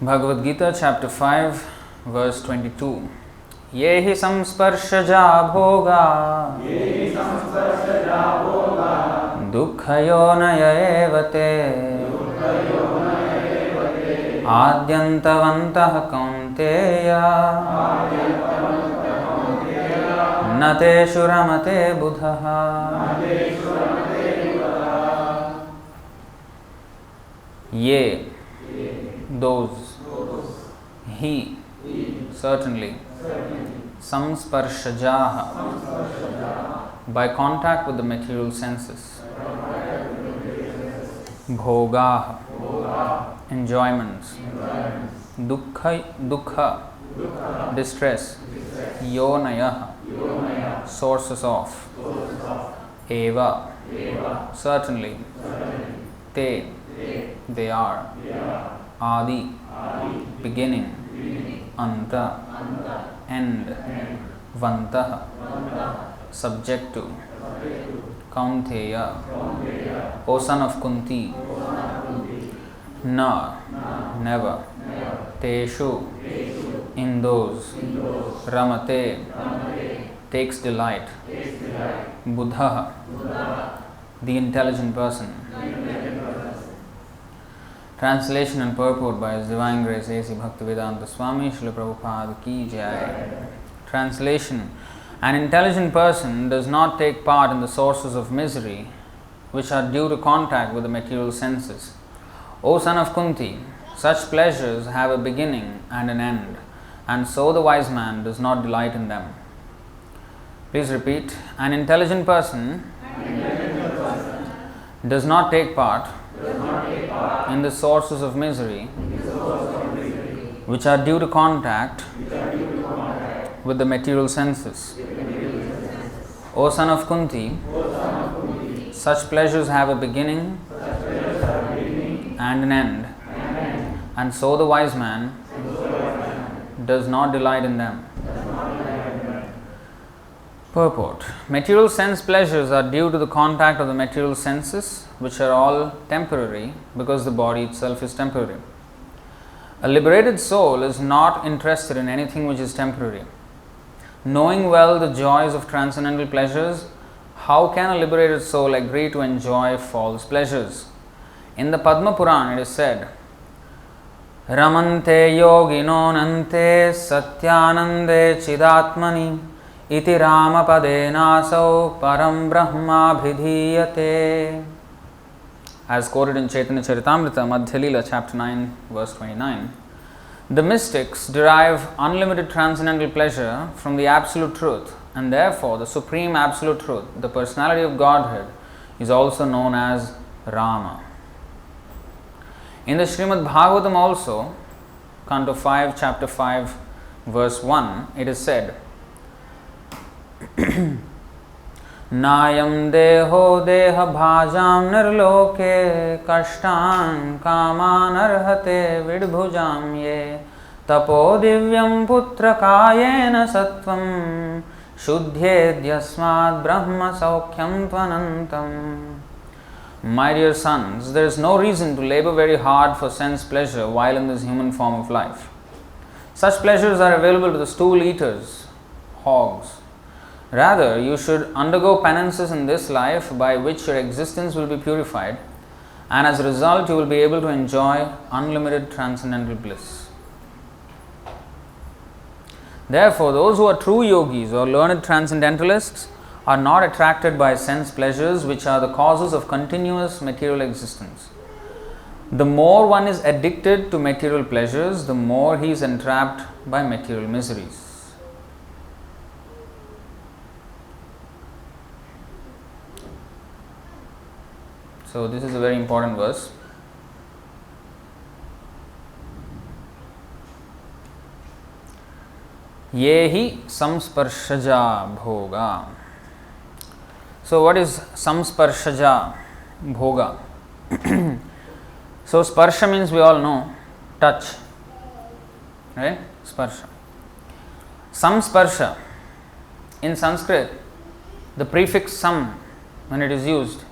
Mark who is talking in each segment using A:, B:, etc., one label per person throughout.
A: Bhagavad Gita chapter 5 verse 22. Yehi samsparshaja bhoga dukkhayonaya evate adyantavantah kaunteya nateshu ramate buddhaha. Ye, those, he, certainly, samsparshajaha, by contact with the material senses, bhogaha, enjoyments, dukkha, distress, yonayaha, sources of, eva, certainly, te, they are, adi, beginning, anta, end, vantaha, subject to, kaunteya, O son of Kunti, na, never, teshu, in those, ramate, takes delight, buddha, the intelligent person. Translation and purport by His Divine Grace A.C. Bhaktivedanta Swami Srila Prabhupada Ki Jai. Translation: An intelligent person does not take part in the sources of misery which are due to contact with the material senses. O son of Kunti, such pleasures have a beginning and an end, and so the wise man does not delight in them. Please repeat. An intelligent person does not take part in the sources of misery which are due to contact with the material senses. O son of Kunti, such pleasures have a beginning and an end, and so the wise man does not delight in them. Purport: Material sense pleasures are due to the contact of the material senses, which are all temporary because the body itself is temporary. A liberated soul is not interested in anything which is temporary. Knowing well the joys of transcendental pleasures, how can a liberated soul agree to enjoy false pleasures? In the Padma Puran it is said, Ramante yogino nante satyanande chidatmani iti ramapade nasau param brahma bhidhiyate. As quoted in Chaitanya Charitamrita, Madhya Leela, chapter 9, verse 29. The mystics derive unlimited transcendental pleasure from the Absolute Truth, and therefore the Supreme Absolute Truth, the Personality of Godhead, is also known as Rama. In the Srimad Bhagavatam also, Canto 5, chapter 5, verse 1, it is said, Nayam deho deha bhajam nirloke kashtan kaman arhate vidbhujam ye tapo divyam putra kayena sattvam shuddhyedyasmad brahma saukhyam tvanantam. My dear sons, there is no reason to labor very hard for sense pleasure while in this human form of life. Such pleasures are available to the stool eaters, hogs. Rather, you should undergo penances in this life by which your existence will be purified, and as a result you will be able to enjoy unlimited transcendental bliss. Therefore, those who are true yogis or learned transcendentalists are not attracted by sense pleasures which are the causes of continuous material existence. The more one is addicted to material pleasures, the more he is entrapped by material miseries. So this is a very important verse. Yehi samsparshaja bhoga. So what is samsparshaja bhoga? So sparsha means we all know touch, right? Sparsha. Samsparsha. In Sanskrit, the prefix sam, when it is used,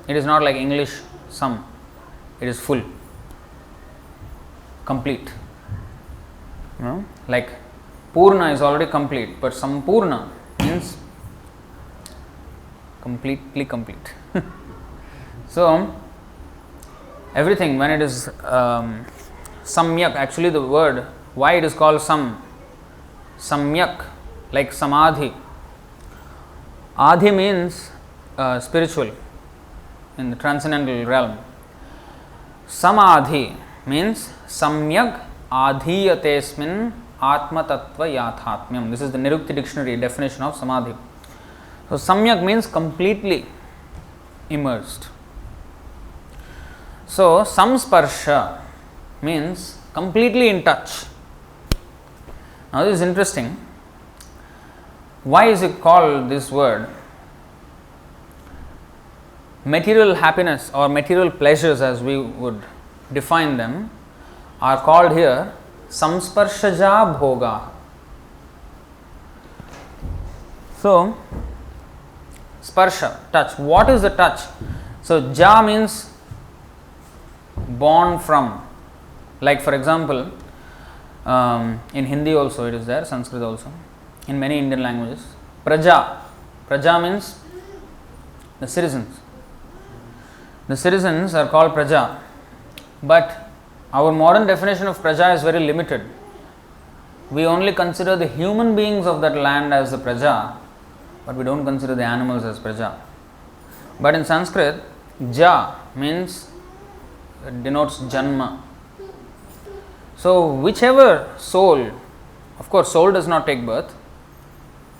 A: it is not like English some, it is full. complete. Like Purna is already complete, but Sampurna means completely complete. So everything, when it is samyak, actually the word, why it is called samyak, like samadhi. Adhi means spiritual, in the transcendental realm. Samadhi means samyak adhiyatesmin atma tattva yathatmyam. This is the Nirukti dictionary definition of samadhi. So samyak means completely immersed. So samsparsha means completely in touch. Now this is interesting. Why is it called this word? Material happiness or material pleasures, as we would define them, are called here samsparshaja bhoga. So sparsha, touch. What is the touch? So ja means born from. Like for example, in Hindi also it is there, Sanskrit also, in many Indian languages. Praja. Praja means the citizens. The citizens are called praja. But our modern definition of praja is very limited. We only consider the human beings of that land as the praja, but we don't consider the animals as praja. But in Sanskrit, ja means, denotes janma. So whichever soul, of course soul does not take birth.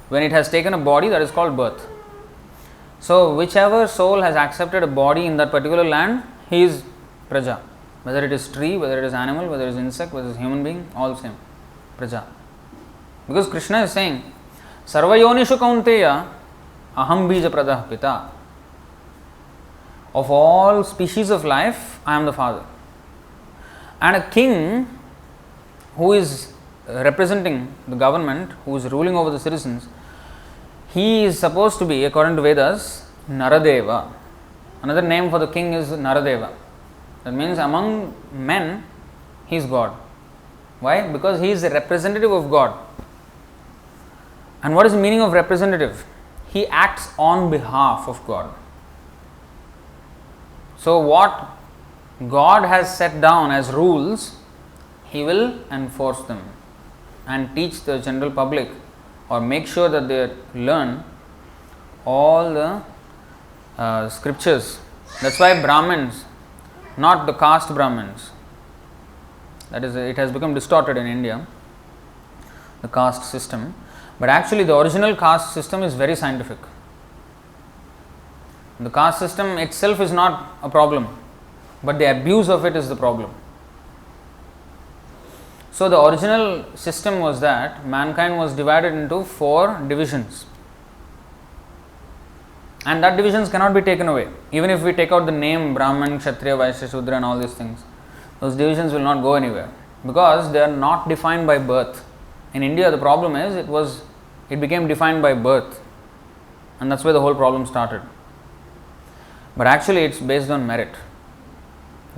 A: When it has taken a body, that is called birth. So whichever soul has accepted a body in that particular land, he is praja. Whether it is tree, whether it is animal, whether it is insect, whether it is human being, all same, praja. Because Krishna is saying, Sarvayonishu kaunteya aham bija pradah pita. Of all species of life, I am the father. And a king who is representing the government, who is ruling over the citizens, he is supposed to be, according to Vedas, Naradeva. Another name for the king is Naradeva. That means among men, he is God. Why? Because he is a representative of God. And what is the meaning of representative? He acts on behalf of God. So what God has set down as rules, he will enforce them and teach the general public, or make sure that they learn all the scriptures. That's why Brahmins, not the caste Brahmins, that is, it has become distorted in India, the caste system, but actually the original caste system is very scientific. The caste system itself is not a problem, but the abuse of it is the problem. So the original system was that mankind was divided into 4 divisions, and that divisions cannot be taken away. Even if we take out the name Brahman, Kshatriya, Vaishya, Shudra and all these things, those divisions will not go anywhere, because they are not defined by birth. In India the problem is it became defined by birth, and that's where the whole problem started. But actually it's based on merit.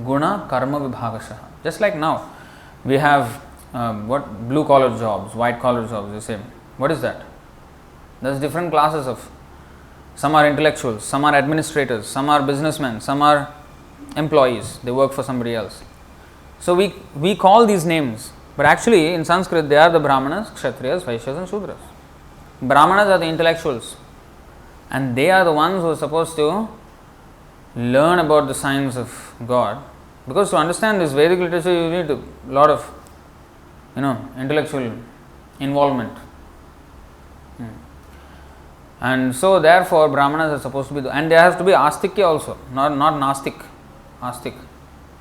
A: Guna karma vibhagashaha. Just like now we have what blue collar jobs, white collar jobs, the same. What is that? There's different classes of, some are intellectuals, some are administrators, some are businessmen, some are employees, they work for somebody else. So we call these names, but actually in Sanskrit they are the Brahmanas, Kshatriyas, Vaishyas and Shudras. Brahmanas are the intellectuals, and they are the ones who are supposed to learn about the science of God, because to understand this Vedic literature you need a lot of intellectual involvement. And so therefore Brahmanas are supposed to be, and they have to be Astikya also, not Nastik, Astik.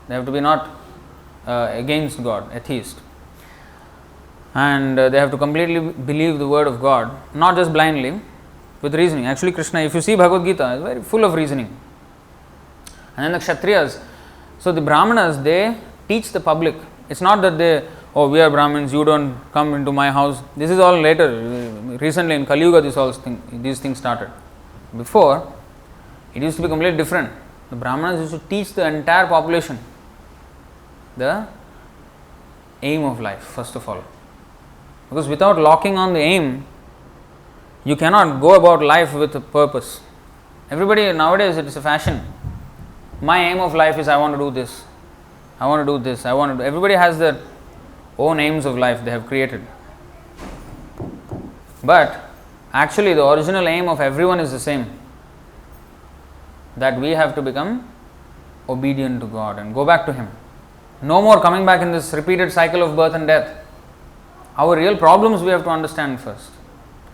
A: They have to be not against God, atheist. And they have to completely believe the word of God, not just blindly, with reasoning. Actually Krishna, if you see Bhagavad Gita, is very full of reasoning. And then the Kshatriyas, so the Brahmanas, they teach the public. It's not that they, we are Brahmins, you don't come into my house. This is all later. Recently in Kali Yuga these things started. Before, it used to be completely different. The Brahmanas used to teach the entire population the aim of life, first of all. Because without locking on the aim, you cannot go about life with a purpose. Everybody nowadays, it is a fashion. My aim of life is I want to do this. I want to do this. I want to do. Everybody has their own aims of life they have created. But actually, the original aim of everyone is the same. That we have to become obedient to God and go back to Him. No more coming back in this repeated cycle of birth and death. Our real problems we have to understand first.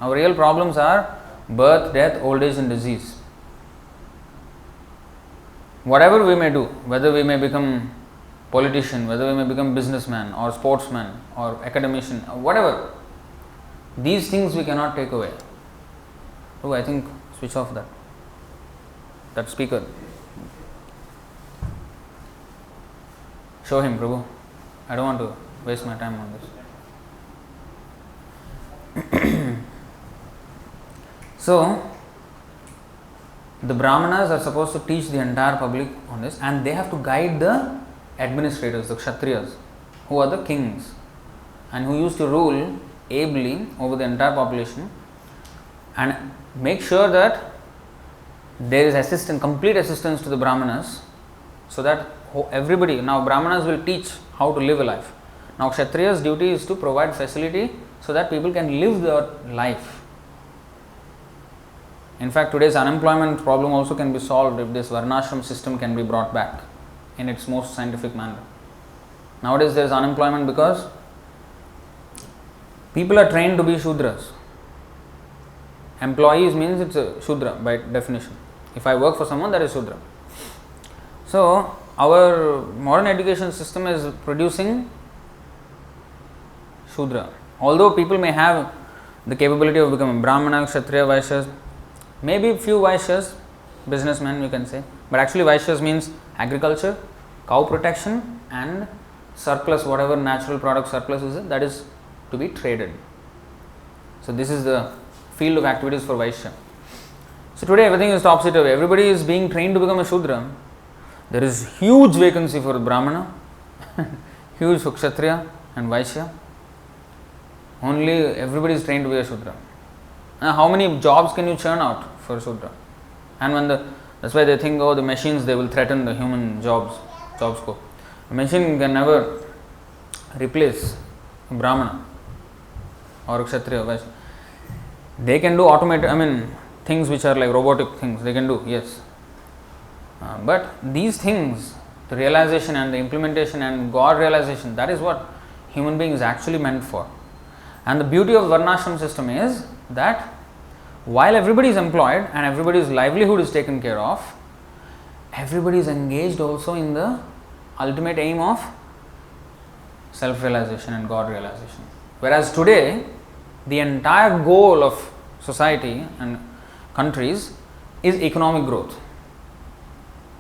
A: Our real problems are birth, death, old age and disease. Whatever we may do, whether we may become politician, whether we may become businessman or sportsman or academician or whatever, these things we cannot take away. Oh, I think switch off that speaker. Show him, Prabhu. I don't want to waste my time on this. So, the Brahmanas are supposed to teach the entire public on this, and they have to guide the administrators, the Kshatriyas, who are the kings and who used to rule ably over the entire population, and make sure that there is complete assistance to the Brahmanas, so that everybody, now Brahmanas will teach how to live a life. Now Kshatriya's duty is to provide facility so that people can live their life. In fact, today's unemployment problem also can be solved if this Varnashram system can be brought back in its most scientific manner. Nowadays there is unemployment because people are trained to be Shudras. Employees means it's a Shudra by definition. If I work for someone, that is Shudra. So, our modern education system is producing Shudra. Although people may have the capability of becoming Brahmana, Kshatriya, Vaishyas, maybe few Vaishyas, businessmen we can say, but actually Vaishyas means agriculture, cow protection and surplus, whatever natural product surplus is, that is to be traded. So this is the field of activities for Vaishya. So today everything is topsy turvy. Everybody is being trained to become a Shudra. There is huge vacancy for Brahmana, huge for Kshatriya and Vaishya. Only everybody is trained to be a Shudra. Now, how many jobs can you churn out for Shudra? And when that's why they think, oh, the machines, they will threaten the human job scope. A machine can never replace a Brahmana or a Kshatriya or Vaishya. They can do automated, things which are like robotic things, they can do, yes. But these things, the realization and the implementation and God realization, that is what human being is actually meant for. And the beauty of Varnashram system is that while everybody is employed and everybody's livelihood is taken care of, everybody is engaged also in the ultimate aim of self-realization and God realization. Whereas today, the entire goal of society and countries is economic growth.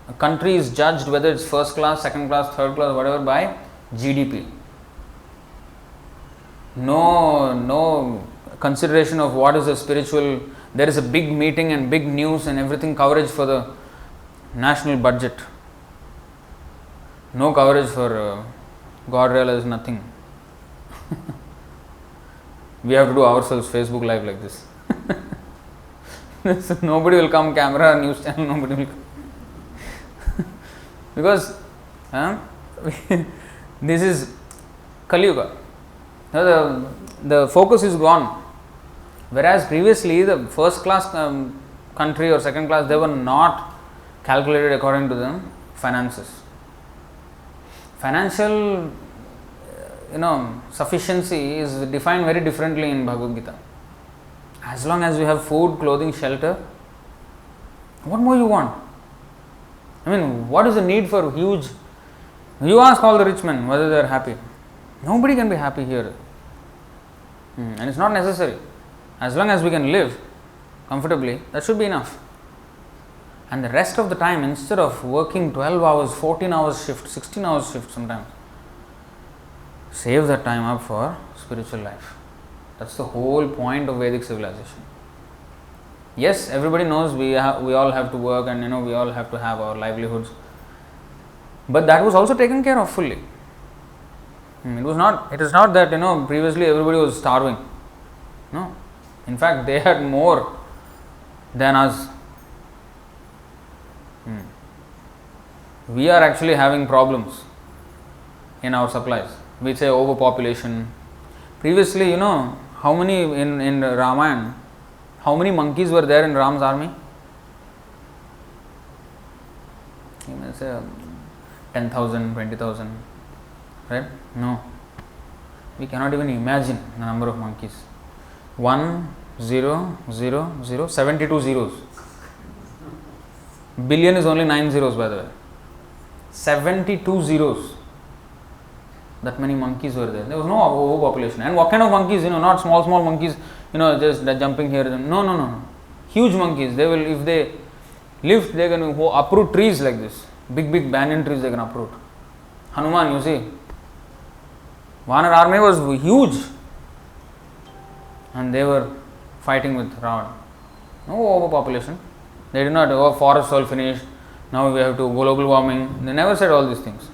A: A country is judged whether it's first class, second class, third class, whatever, by GDP. No consideration of what is a spiritual. There is a big meeting and big news and everything coverage for the national budget. No coverage for God realized nothing. We have to do ourselves Facebook Live like this. Nobody will come, camera, news channel, nobody will come. Because this is Kali Yuga. The focus is gone. Whereas previously the first class country or second class, they were not calculated according to the finances. Financial sufficiency is defined very differently in Bhagavad Gita. As long as you have food, clothing, shelter, what more you want? What is the need for huge? You ask all the rich men whether they are happy. Nobody can be happy here. And it's not necessary. As long as we can live comfortably, that should be enough. And the rest of the time, instead of working 12 hours, 14 hours shift, 16 hours shift sometimes, save that time up for spiritual life. That's the whole point of Vedic civilization. Yes, everybody knows we all have to work and we all have to have our livelihoods. But that was also taken care of fully. It is not that, previously everybody was starving. No. In fact, they had more than us. We are actually having problems in our supplies. We say overpopulation. Previously, how many in Ramayana, how many monkeys were there in Ram's army? You may say 10,000, 20,000, right? No. We cannot even imagine the number of monkeys. 1, 0, 0, 0, 72 zeros. Billion is only 9 zeros, by the way. 72 zeros. That many monkeys were there. There was no overpopulation. And what kind of monkeys? Not small monkeys, just jumping here. No. Huge monkeys. They will, if they lift, they can uproot trees like this. Big banyan trees they can uproot. Hanuman, you see. Vanar army was huge. And they were fighting with Ravana. No overpopulation. They did not, forests all finished. Now we have to global warming. They never said all these things.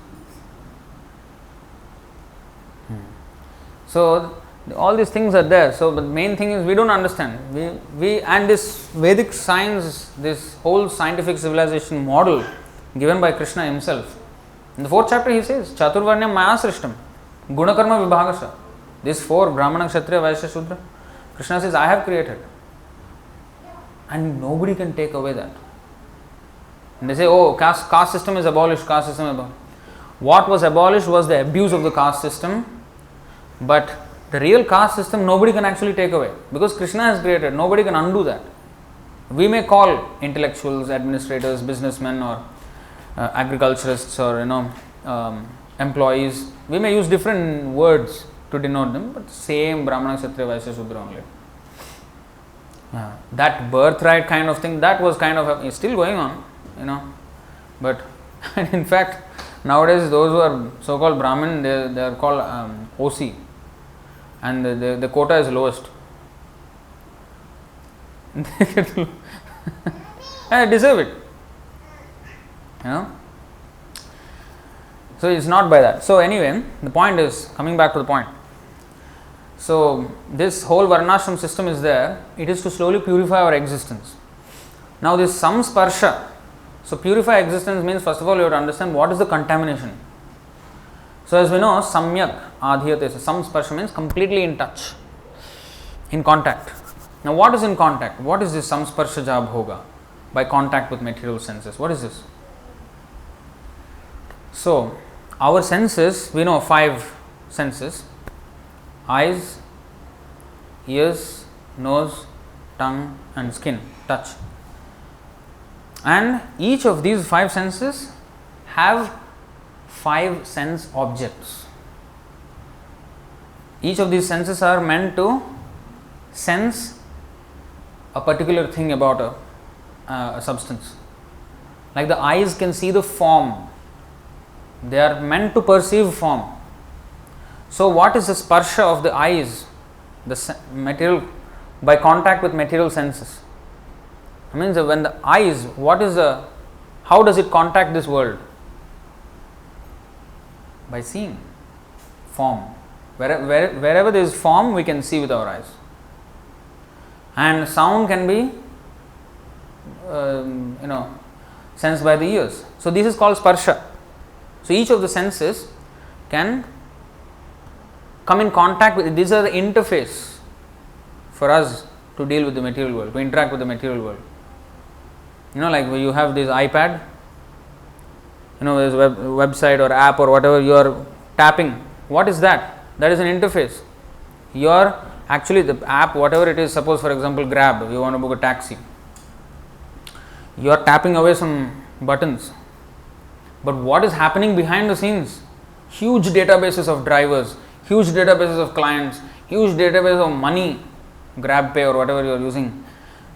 A: So all these things are there. So the main thing is we don't understand. We and this Vedic science, this whole scientific civilization model given by Krishna himself. In the 4th chapter he says, Chaturvarnyam maya srishtam, gunakarma vibhagasha. These 4, Brahmana, Kshatriya, Vaishya, Shudra. Krishna says, I have created. And nobody can take away that. And they say, caste system is abolished, caste system is abolished. What was abolished was the abuse of the caste system. But the real caste system nobody can actually take away. Because Krishna has created, nobody can undo that. We may call intellectuals, administrators, businessmen or agriculturists or employees, we may use different words to denote them, but same Brahmana, Kshatriya, Vaishya, Shudra only. That birthright kind of thing, that was kind of is still going on, but in fact nowadays those who are so-called Brahmin, they are called OC, and the quota is lowest. I deserve it. So it's not by that. So anyway, the point is, coming back to the point. So this whole Varnashram system is there. It is to slowly purify our existence. Now this samsparsha. So purify existence means, first of all you have to understand what is the contamination. So as we know, samyak adhyate. Samsparsha means completely in touch, in contact. Now what is in contact? What is this samsparsha jab hoga? By contact with material senses. What is this? So our senses, we know 5 senses: eyes, ears, nose, tongue and skin, touch. And each of these 5 senses have 5 sense objects. Each of these senses are meant to sense a particular thing about a substance. Like the eyes can see the form. They are meant to perceive form. So what is the sparsha of the eyes? The material, by contact with material senses. I mean, when the eyes, how does it contact this world? By seeing form. Wherever there is form, we can see with our eyes. And sound can be, sensed by the ears. So this is called sparsha. So each of the senses can come in contact with, these are the interface for us to deal with the material world, to interact with the material world. Like when you have this iPad, there's a website or app or whatever you are tapping. What is that? That is an interface. You are actually the app, whatever it is, suppose for example Grab, you want to book a taxi. You are tapping away some buttons. But what is happening behind the scenes? Huge databases of drivers, huge databases of clients, huge database of money, GrabPay or whatever you are using.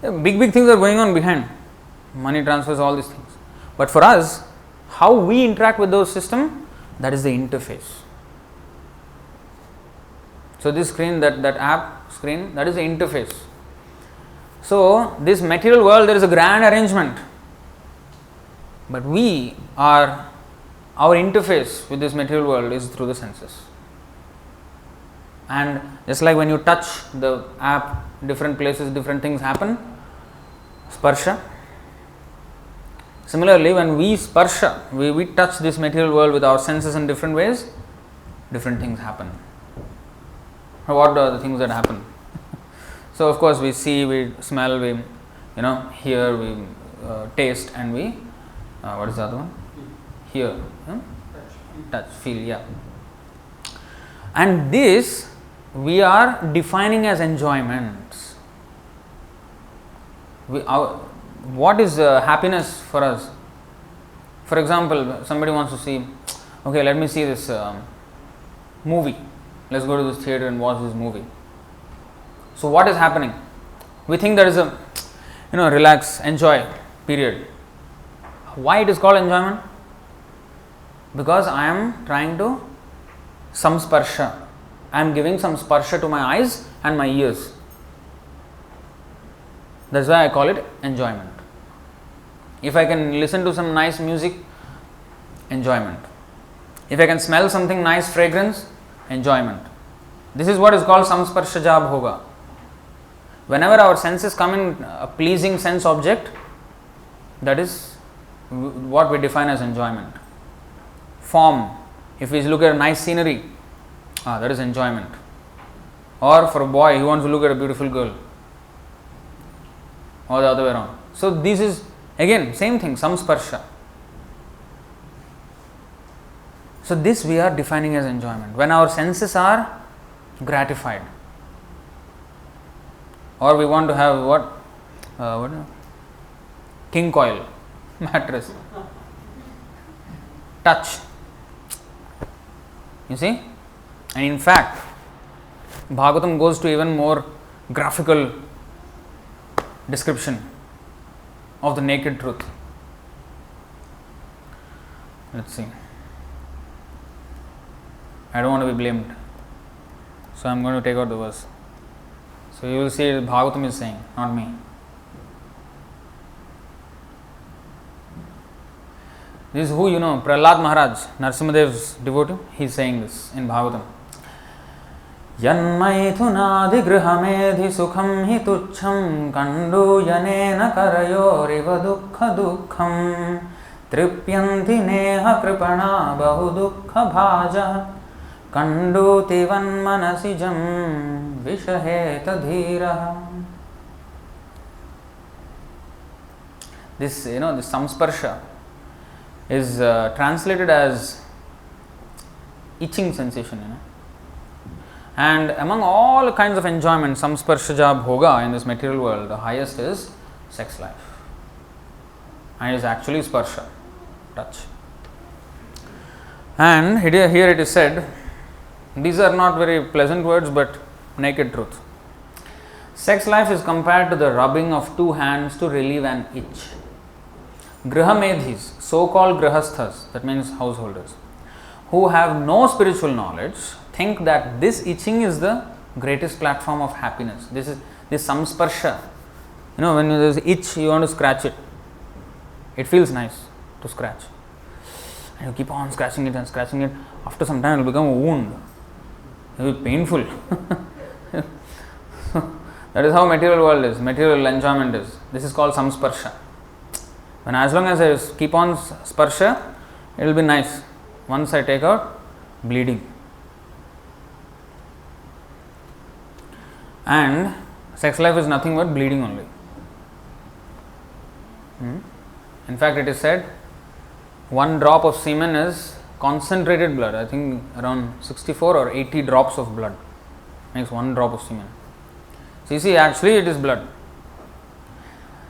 A: Big things are going on behind. Money transfers, all these things. But for us, how we interact with those systems, that is the interface. So this screen, that app screen, that is the interface. So this material world, there is a grand arrangement. But our interface with this material world is through the senses. And just like when you touch the app, different places, different things happen. Sparsha. Similarly, when we sparsha, we touch this material world with our senses in different ways, different things happen. What are the things that happen? So, of course, we see, we smell, we hear, we taste, and we what is the other one? Hear, touch, feel, yeah. And this we are defining as enjoyments. What is happiness for us? For example, somebody wants to see, okay, let me see this movie. Let's go to this theater and watch this movie. So what is happening? We think there is a, relax, enjoy period. Why it is called enjoyment? Because I am trying to samsparsha. I am giving some sparsha to my eyes and my ears. That's why I call it enjoyment. If I can listen to some nice music, enjoyment. If I can smell something nice, fragrance, enjoyment. This is what is called samsparsha jab hoga. Whenever our senses come in a pleasing sense object, that is what we define as enjoyment. Form. If we look at a nice scenery, that is enjoyment. Or for a boy, he wants to look at a beautiful girl. Or the other way around. So this is again same thing, samsparsha. So this we are defining as enjoyment. When our senses are gratified. Or we want to have what king coil mattress. Touch. You see? And in fact, Bhagavatam goes to even more graphical description of the naked truth. Let's see. I don't want to be blamed. So I am going to take out the verse. So you will see Bhagavatam is saying, not me. This is who Prahlad Maharaj, Narasimhadev's devotee, he is saying this in Bhagavatam. Yanmaithunadi grihamedhi sukham hi tuchham kandu yanena karayoriva dukkha dukkham tripyanti neha kripana bahu dukkha bhaja kandu tivan manasijam vishaheta dhiraha. This, this samsparsha is translated as itching sensation, And among all kinds of enjoyment, samsparsha jab hoga in this material world, the highest is sex life. And it is actually sparsha, touch. And here it is said, these are not very pleasant words but naked truth. Sex life is compared to the rubbing of two hands to relieve an itch. Grihamedhis, so-called grihasthas, that means householders, who have no spiritual knowledge, think that this itching is the greatest platform of happiness. This samsparsha. When there is itch, you want to scratch it. It feels nice to scratch. And you keep on scratching it and scratching it. After some time, it will become a wound. It will be painful. That is how material world is, material enjoyment is. This is called samsparsha. When as long as I keep on sparsha, it will be nice. Once I take out, bleeding. And sex life is nothing but bleeding only. In fact, it is said, one drop of semen is concentrated blood. I think around 64 or 80 drops of blood makes one drop of semen. So you see, actually it is blood.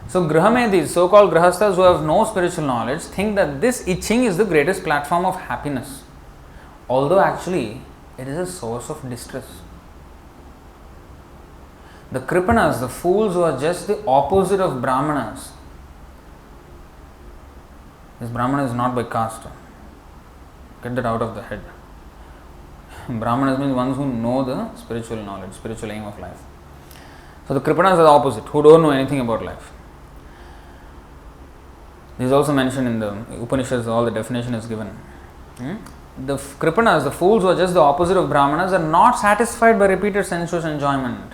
A: So Grihamedhis, so-called grihasthas who have no spiritual knowledge, think that this itching is the greatest platform of happiness. Although actually it is a source of distress. The Kripanas, the fools who are just the opposite of Brahmanas. This Brahmana is not by caste. Get that out of the head. Brahmanas means ones who know the spiritual knowledge, spiritual aim of life. So the Kripanas are the opposite, who don't know anything about life. This is also mentioned in the Upanishads, all the definition is given. the Kripanas, the fools who are just the opposite of Brahmanas, are not satisfied by repeated sensuous enjoyment.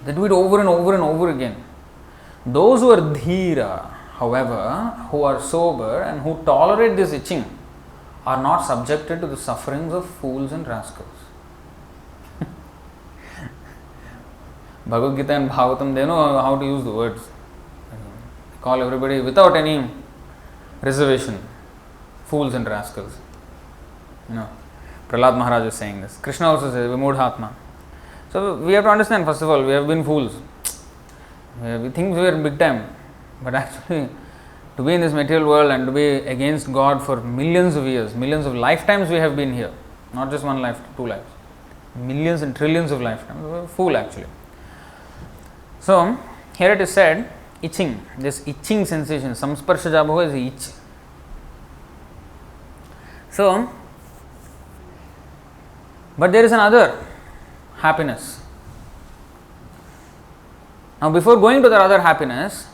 A: They do it over and over and over again. Those who are dhira, however, who are sober and who tolerate this itching, are not subjected to the sufferings of fools and rascals. Bhagavad Gita and Bhagavatam, they know how to use the words. They call everybody without any reservation fools and rascals. Prahlad Maharaj is saying this. Krishna also says, Vimudhatma. So we have to understand, first of all, we have been fools. We think we are big time. But actually, to be in this material world and to be against God for millions of years, millions of lifetimes we have been here. Not just one life, two lives. Millions and trillions of lifetimes. We are a fool actually. So, here it is said, itching. This itching sensation, samsparsha bhava is itch. So, but there is another happiness. Now, before going to the other happiness,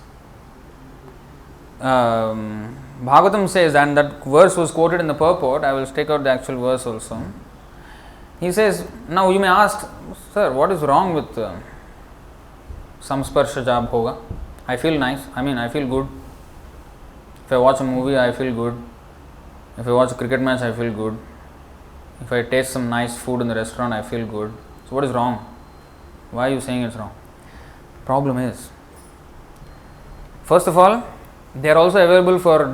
A: Bhagavatam says, and that verse was quoted in the purport, I will take out the actual verse also. He says, now you may ask, sir, what is wrong with samsparsha bhoga? I feel nice, I feel good. If I watch a movie, I feel good. If I watch a cricket match, I feel good. If I taste some nice food in the restaurant, I feel good. So what is wrong? Why are you saying it's wrong? Problem is, first of all, they are also available for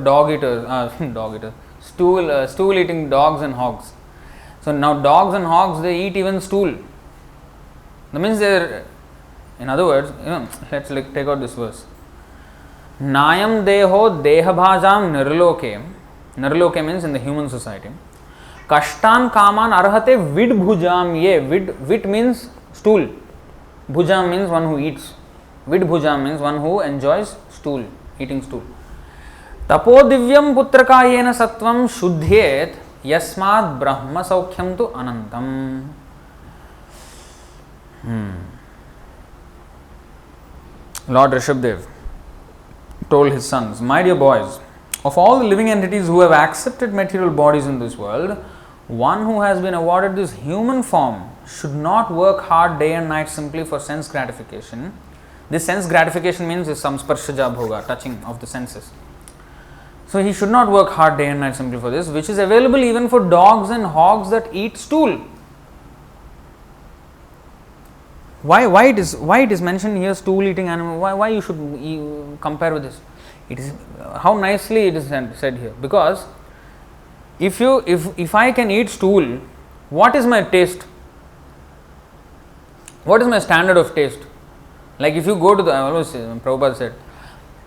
A: stool eating dogs and hogs. So now dogs and hogs, they eat even stool. That means they're, in other words, let's take out this verse. Nayam deho dehabhajam nirloke. Nirloke means in the human society. Kashtan kaman arhate vidbhujam ye. Vid means stool. Bhujam means one who eats. Vidbhujam means one who enjoys stool, eating stool. Tapodivyam putrakayena sattvam shuddhyet yasmad brahma saukhyam tu anantam. Lord Rishabdev told his sons, my dear boys, of all the living entities who have accepted material bodies in this world, one who has been awarded this human form should not work hard day and night simply for sense gratification. This sense gratification means is samsparshaja bhoga, touching of the senses. So he should not work hard day and night simply for this, which is available even for dogs and hogs that eat stool. Why it is mentioned here, stool eating animal? Why you should compare with this? It is how nicely it is said here. Because if I can eat stool, what is my taste? What is my standard of taste? Like if you go to I always say, Prabhupada said,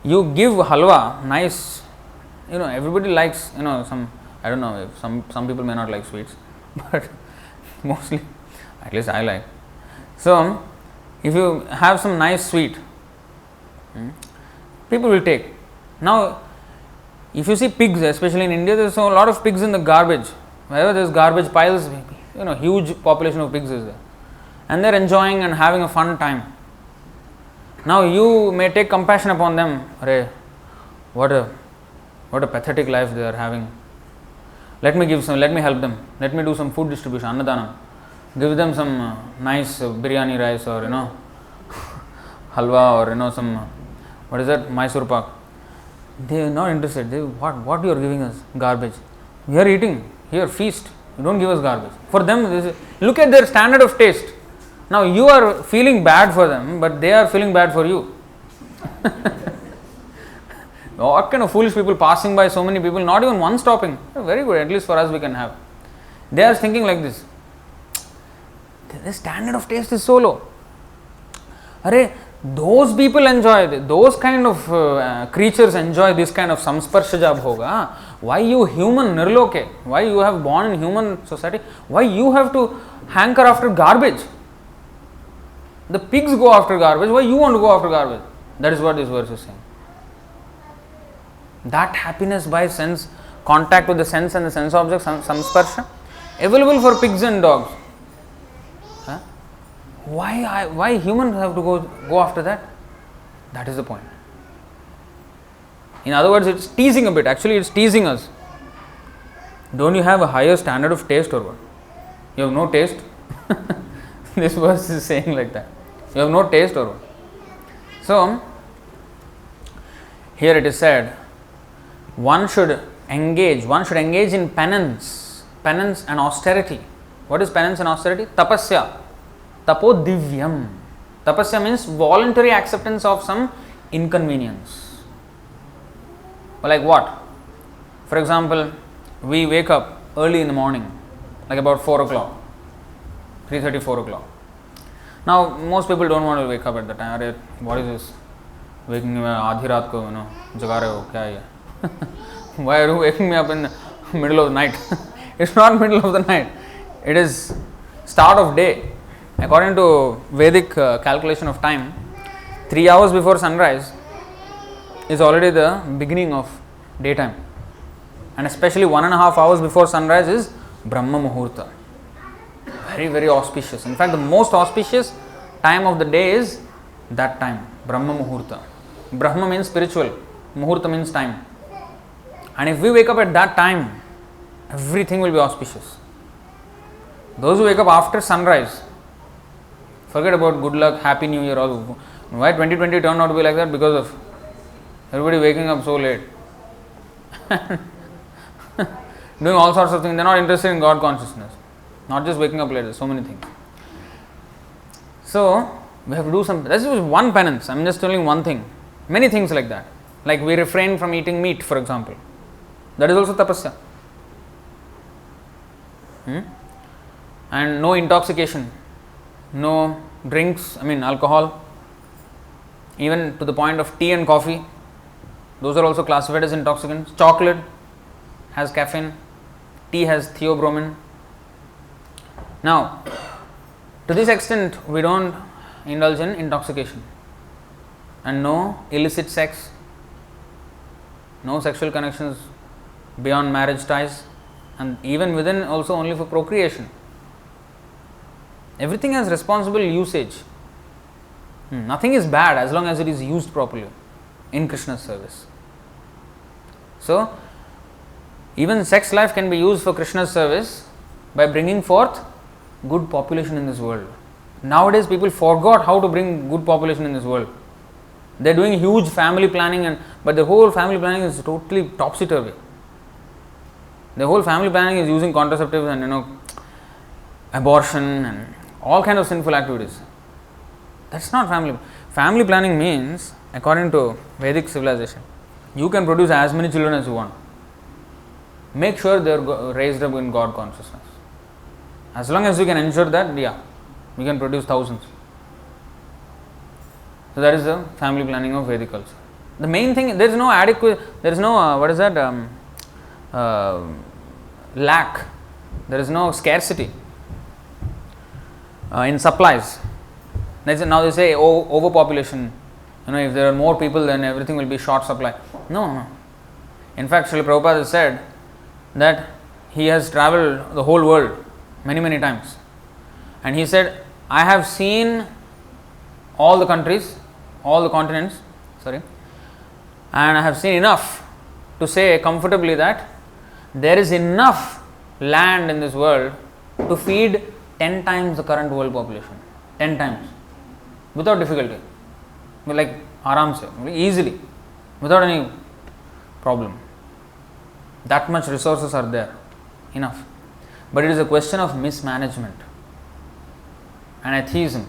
A: you give halwa, nice, everybody likes, some, I don't know, if some people may not like sweets, but mostly, at least I like. So, if you have some nice sweet, people will take. Now, if you see pigs, especially in India, there is a lot of pigs in the garbage. Wherever there is garbage piles, huge population of pigs is there. And they are enjoying and having a fun time. Now, you may take compassion upon them. Arey, what a pathetic life they are having. Let me help them. Let me do some food distribution, annadanam. Give them some nice biryani rice or halwa or some, what is that, Mysore pak. They are not interested. What you are giving us? Garbage. We are eating. Here, feast. You don't give us garbage. For them, look at their standard of taste. Now you are feeling bad for them, but they are feeling bad for you. What kind of foolish people passing by, so many people, not even one stopping. Very good, at least for us we can have. They are thinking like this. The standard of taste is so low. Arey, those people enjoy, those kind of creatures enjoy this kind of samsparshaja bhoga. Why you human nirloke? Why you have born in human society? Why you have to hanker after garbage? The pigs go after garbage. Why you want to go after garbage? That is what this verse is saying. That happiness by sense, contact with the sense and the sense objects, samsparsha, available for pigs and dogs. Huh? Why humans have to go after that? That is the point. In other words, it's teasing a bit. Actually, it's teasing us. Don't you have a higher standard of taste or what? You have no taste? This verse is saying like that. You have no taste or what? So, here it is said, one should engage in penance and austerity. What is penance and austerity? Tapasya. Tapo divyam. Tapasya means voluntary acceptance of some inconvenience. Like what? For example, we wake up early in the morning, like about 4 o'clock, 3:30, 4 o'clock. Now, most people don't want to wake up at that time. What is this? Waking me आधी रात को, जगा रहे हो, क्या है? Why are you waking me up in the middle of the night? It's not middle of the night. It is start of day. According to Vedic calculation of time, 3 hours before sunrise is already the beginning of daytime. And especially 1.5 hours before sunrise is Brahma Muhurta. Very, very auspicious. In fact, the most auspicious time of the day is that time, Brahma Muhurta. Brahma means spiritual, Muhurta means time. And if we wake up at that time, everything will be auspicious. Those who wake up after sunrise, forget about good luck, happy new year, all. Why 2020 turned out to be like that? Because of everybody waking up so late. Doing all sorts of things. They're not interested in God consciousness. Not just waking up late, there's so many things. So, we have to do something. This is one penance. I'm just telling one thing. Many things like that. Like we refrain from eating meat, for example. That is also tapasya. And no intoxication. No drinks, alcohol. Even to the point of tea and coffee. Those are also classified as intoxicants. Chocolate has caffeine. Tea has theobromine. Now, to this extent, we don't indulge in intoxication. And no illicit sex. No sexual connections beyond marriage ties. And even within also only for procreation. Everything has responsible usage. Nothing is bad as long as it is used properly in Krishna's service. So, even sex life can be used for Krishna's service by bringing forth good population in this world. Nowadays, people forgot how to bring good population in this world. They are doing huge family planning, but the whole family planning is totally topsy-turvy. The whole family planning is using contraceptives and abortion and all kinds of sinful activities. That's not family. Family planning means, according to Vedic civilization, you can produce as many children as you want. Make sure they are raised up in God consciousness. As long as you can ensure that, you can produce thousands. So that is the family planning of Vedic culture. The main thing, there is no adequate, there is no, lack. There is no scarcity in supplies. Now they say overpopulation. If there are more people, then everything will be short supply. No. In fact, Srila Prabhupada has said that he has travelled the whole world many, many times. And he said, I have seen all the countries, all the continents, and I have seen enough to say comfortably that there is enough land in this world to feed 10 times the current world population. 10 times. Without difficulty. Like aram se, easily. Without any problem. That much resources are there. Enough. But it is a question of mismanagement and atheism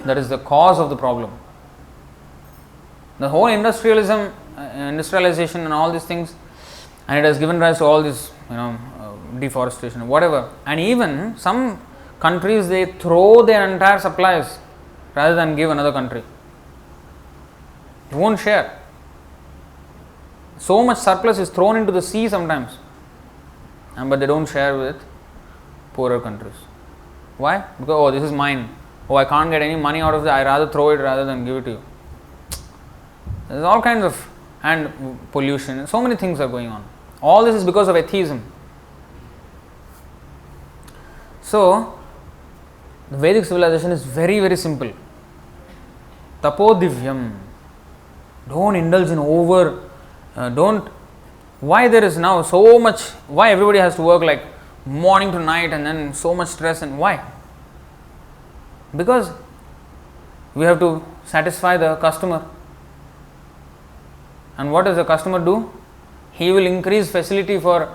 A: that is the cause of the problem. The whole industrialization and all these things, and it has given rise to all this, deforestation, whatever. And even some countries, they throw their entire supplies rather than give another country. They won't share. So much surplus is thrown into the sea sometimes, but they don't share with poorer countries. Why? Because, this is mine. I can't get any money out of it. I rather throw it rather than give it to you. There's all kinds of, and pollution, so many things are going on. All this is because of atheism. So, the Vedic civilization is very, very simple. Tapo divyam. Don't indulge in don't Why there is now so much, why everybody has to work like morning to night and then so much stress, and why? Because we have to satisfy the customer. And what does the customer do? He will increase facility for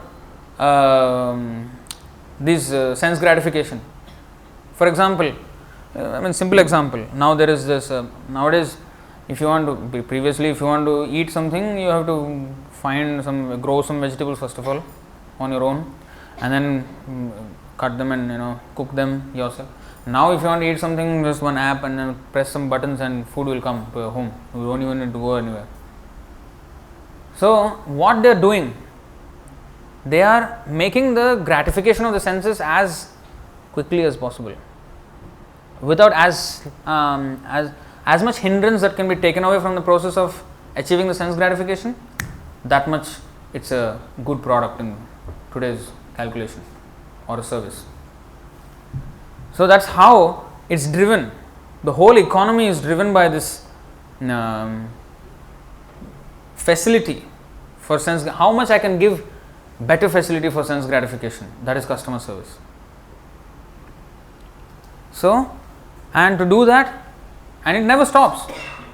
A: this sense gratification. For example, simple example. Now there is this, nowadays, if you want to, previously if you want to eat something, you have to grow some vegetables first of all on your own, and then cut them and cook them yourself. Now if you want to eat something, just one app and then press some buttons and food will come to your home. You don't even need to go anywhere. So what they are doing, they are making the gratification of the senses as quickly as possible, without as much hindrance that can be taken away from the process of achieving the sense gratification. That much it's a good product in today's calculation or a service. So that's how it's driven. The whole economy is driven by this facility for sense. How much I can give better facility for sense gratification, that is customer service. So, and to do that, and it never stops.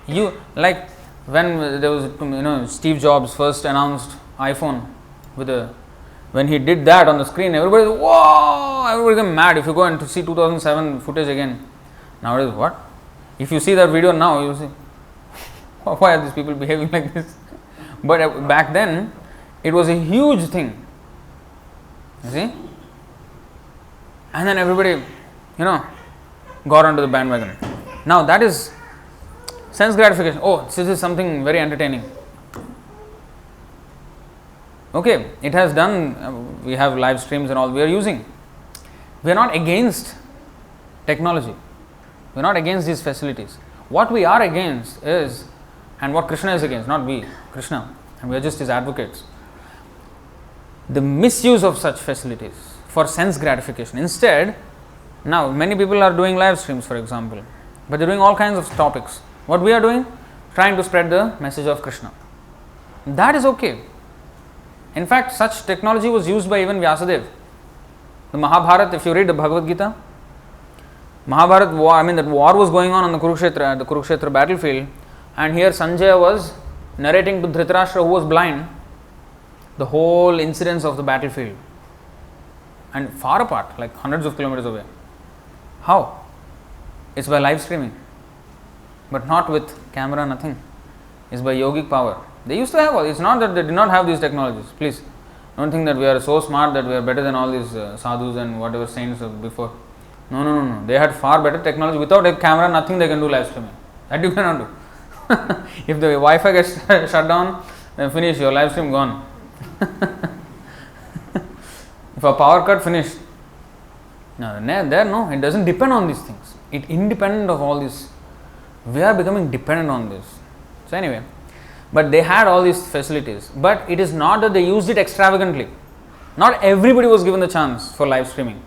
A: You, like when there was Steve Jobs first announced iPhone when he did that on the screen, everybody was, whoa, everybody got mad. If you go and to see 2007 footage again, nowadays what? If you see that video now, you see, why are these people behaving like this? But back then, it was a huge thing. You see? And then everybody, got onto the bandwagon. Now that is sense gratification. Oh, this is something very entertaining. Okay, it has done, we have live streams and all we are using. We are not against technology. We are not against these facilities. What we are against is, and what Krishna is against, not we, Krishna, and we are just his advocates, the misuse of such facilities for sense gratification. Instead, now many people are doing live streams, for example, but they are doing all kinds of topics. What we are doing? Trying to spread the message of Krishna. That is okay. In fact, such technology was used by even Vyasadeva. The Mahabharata, if you read the Bhagavad Gita, Mahabharata war, that war was going on the Kurukshetra battlefield, and here Sanjaya was narrating to Dhritarashtra, who was blind, the whole incidents of the battlefield, and far apart, like hundreds of kilometers away. How? It's by live streaming, but not with camera, nothing. It's by yogic power. They used to have all. It's not that they did not have these technologies. Please don't think that we are so smart that we are better than all these sadhus and whatever saints of before. No. They had far better technology. Without a camera, nothing they can do live streaming. That you cannot do. If the Wi-Fi gets shut down, then finish, your live stream gone. If a power cut, finished. No, it doesn't depend on these things. It independent of all this. We are becoming dependent on this. So anyway, but they had all these facilities. But it is not that they used it extravagantly. Not everybody was given the chance for live streaming.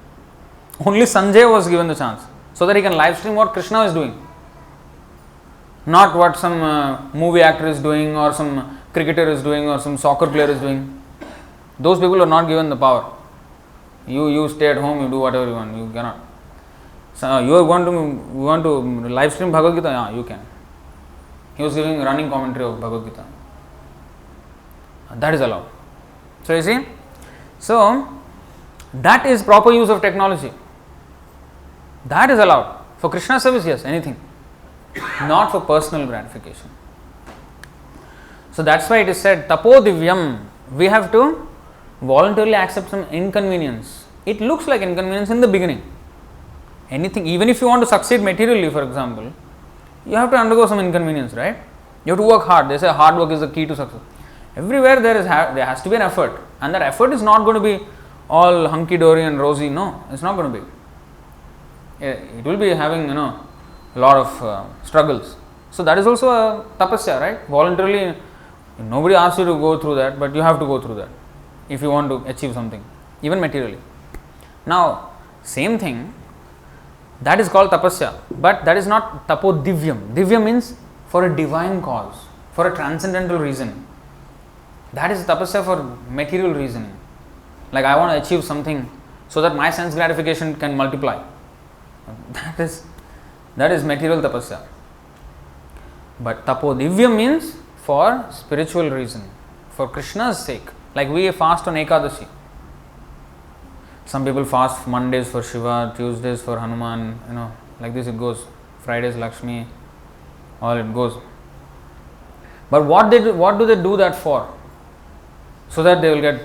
A: Only Sanjay was given the chance, so that he can live stream what Krishna is doing. Not what some movie actor is doing, or some cricketer is doing, or some soccer player is doing. Those people are not given the power. You stay at home, you do whatever you want. You cannot. So you want to live stream Bhagavad Gita? Yeah, you can. He was giving running commentary of Bhagavad Gita. That is allowed. So you see, so that is proper use of technology. That is allowed. For Krishna service, yes, anything. Not for personal gratification. So that's why it is said, Tapo Divyam. We have to voluntarily accept some inconvenience. It looks like inconvenience in the beginning. Anything, even if you want to succeed materially, for example, you have to undergo some inconvenience, right? You have to work hard. They say hard work is the key to success. Everywhere there has to be an effort, and that effort is not going to be all hunky dory and rosy. No, it's not going to be. It will be having a lot of struggles. So that is also a tapasya, right? Voluntarily, nobody asks you to go through that, but you have to go through that if you want to achieve something, even materially. Now, same thing. That is called tapasya, but that is not tapo divyam. Divya means for a divine cause, for a transcendental reason. That is tapasya for material reasoning. Like I want to achieve something so that my sense gratification can multiply. That is material tapasya. But tapodivya means for spiritual reason, for Krishna's sake. Like we fast on Ekadashi. Some people fast Mondays for Shiva, Tuesdays for Hanuman, like this it goes. Fridays Lakshmi, all it goes. But what do they do that for? So that they will get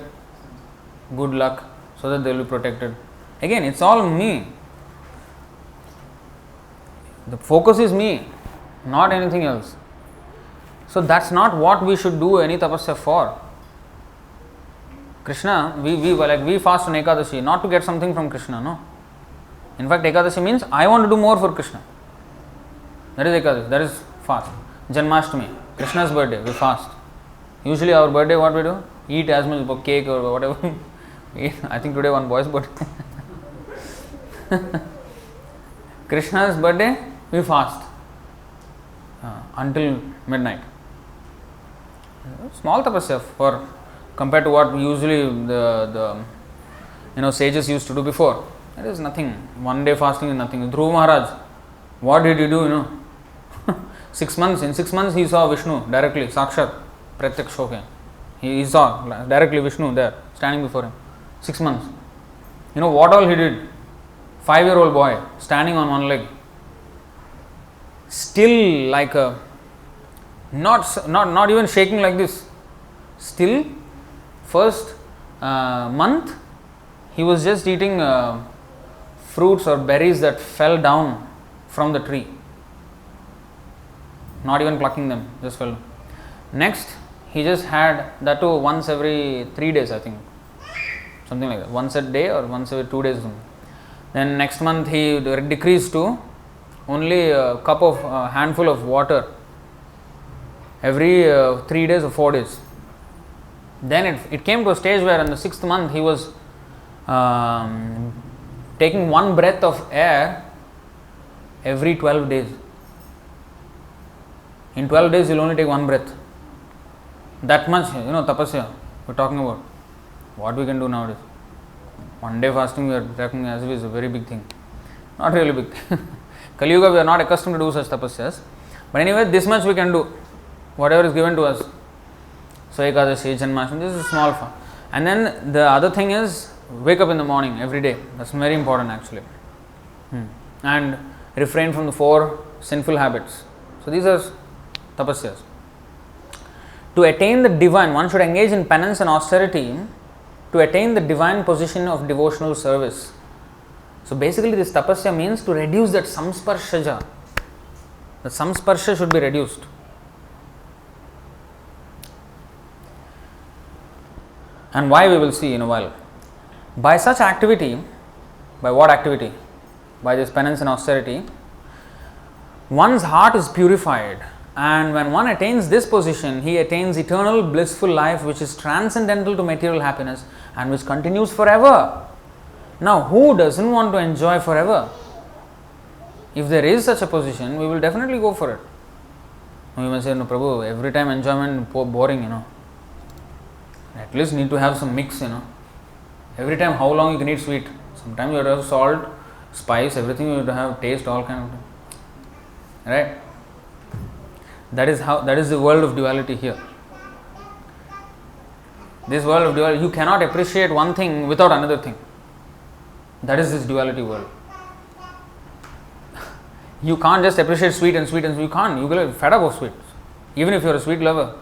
A: good luck, so that they will be protected. Again, it's all me. The focus is me, not anything else. So that's not what we should do any tapasya for. Krishna, we fast on Ekadashi not to get something from Krishna, no. In fact, Ekadashi means I want to do more for Krishna. That is Ekadashi, that is fast. Janmashtami, Krishna's birthday, we fast. Usually our birthday, what we do? Eat as much cake or whatever. I think today one boy's birthday. Krishna's birthday, we fast until midnight. Small tapasya for compared to what usually the sages used to do before. There is nothing. One day fasting is nothing. Dhruva Maharaj, what did he do? 6 months. In 6 months he saw Vishnu directly, Sakshat, Pratyaksha ho gaya. He saw directly Vishnu there, standing before him. 6 months. What all he did? 5-year-old boy, standing on one leg. Still like a, not even shaking like this. Still, first month, he was just eating fruits or berries that fell down from the tree. Not even plucking them, just fell. Next, he just had that too once every 3 days, I think. Something like that. Once a day or once every 2 days. Then next month he decreased to only a cup of handful of water every 3 days or 4 days. Then it came to a stage where in the 6th month he was taking one breath of air every 12 days. In 12 days he will only take one breath. That much, tapasya we are talking about. What we can do nowadays. One day fasting we are talking as if it's a very big thing. Not really big thing. Kali Yuga we are not accustomed to do such tapasyas. But anyway, this much we can do. Whatever is given to us. So Ekadashi, Janmashtami, this is small fun. And then the other thing is wake up in the morning every day. That's very important actually. And refrain from the 4 sinful habits. So these are tapasyas. To attain the divine, one should engage in penance and austerity to attain the divine position of devotional service. So basically this tapasya means to reduce that samsparshaja. The samsparsha should be reduced. And why we will see in a while. By such activity, by what activity? By this penance and austerity, one's heart is purified. And when one attains this position, he attains eternal blissful life which is transcendental to material happiness and which continues forever. Now, who doesn't want to enjoy forever? If there is such a position, we will definitely go for it. We may say, no, Prabhu, every time enjoyment boring, At least need to have some mix, Every time, how long you can eat sweet? Sometimes you have to have salt, spice, everything you have to have taste, all kind of thing. Right? That is the world of duality here. This world of duality, you cannot appreciate one thing without another thing. That is this duality world. You can't just appreciate sweet and sweet and sweet. You can't. You get fed up of sweets. Even if you are a sweet lover,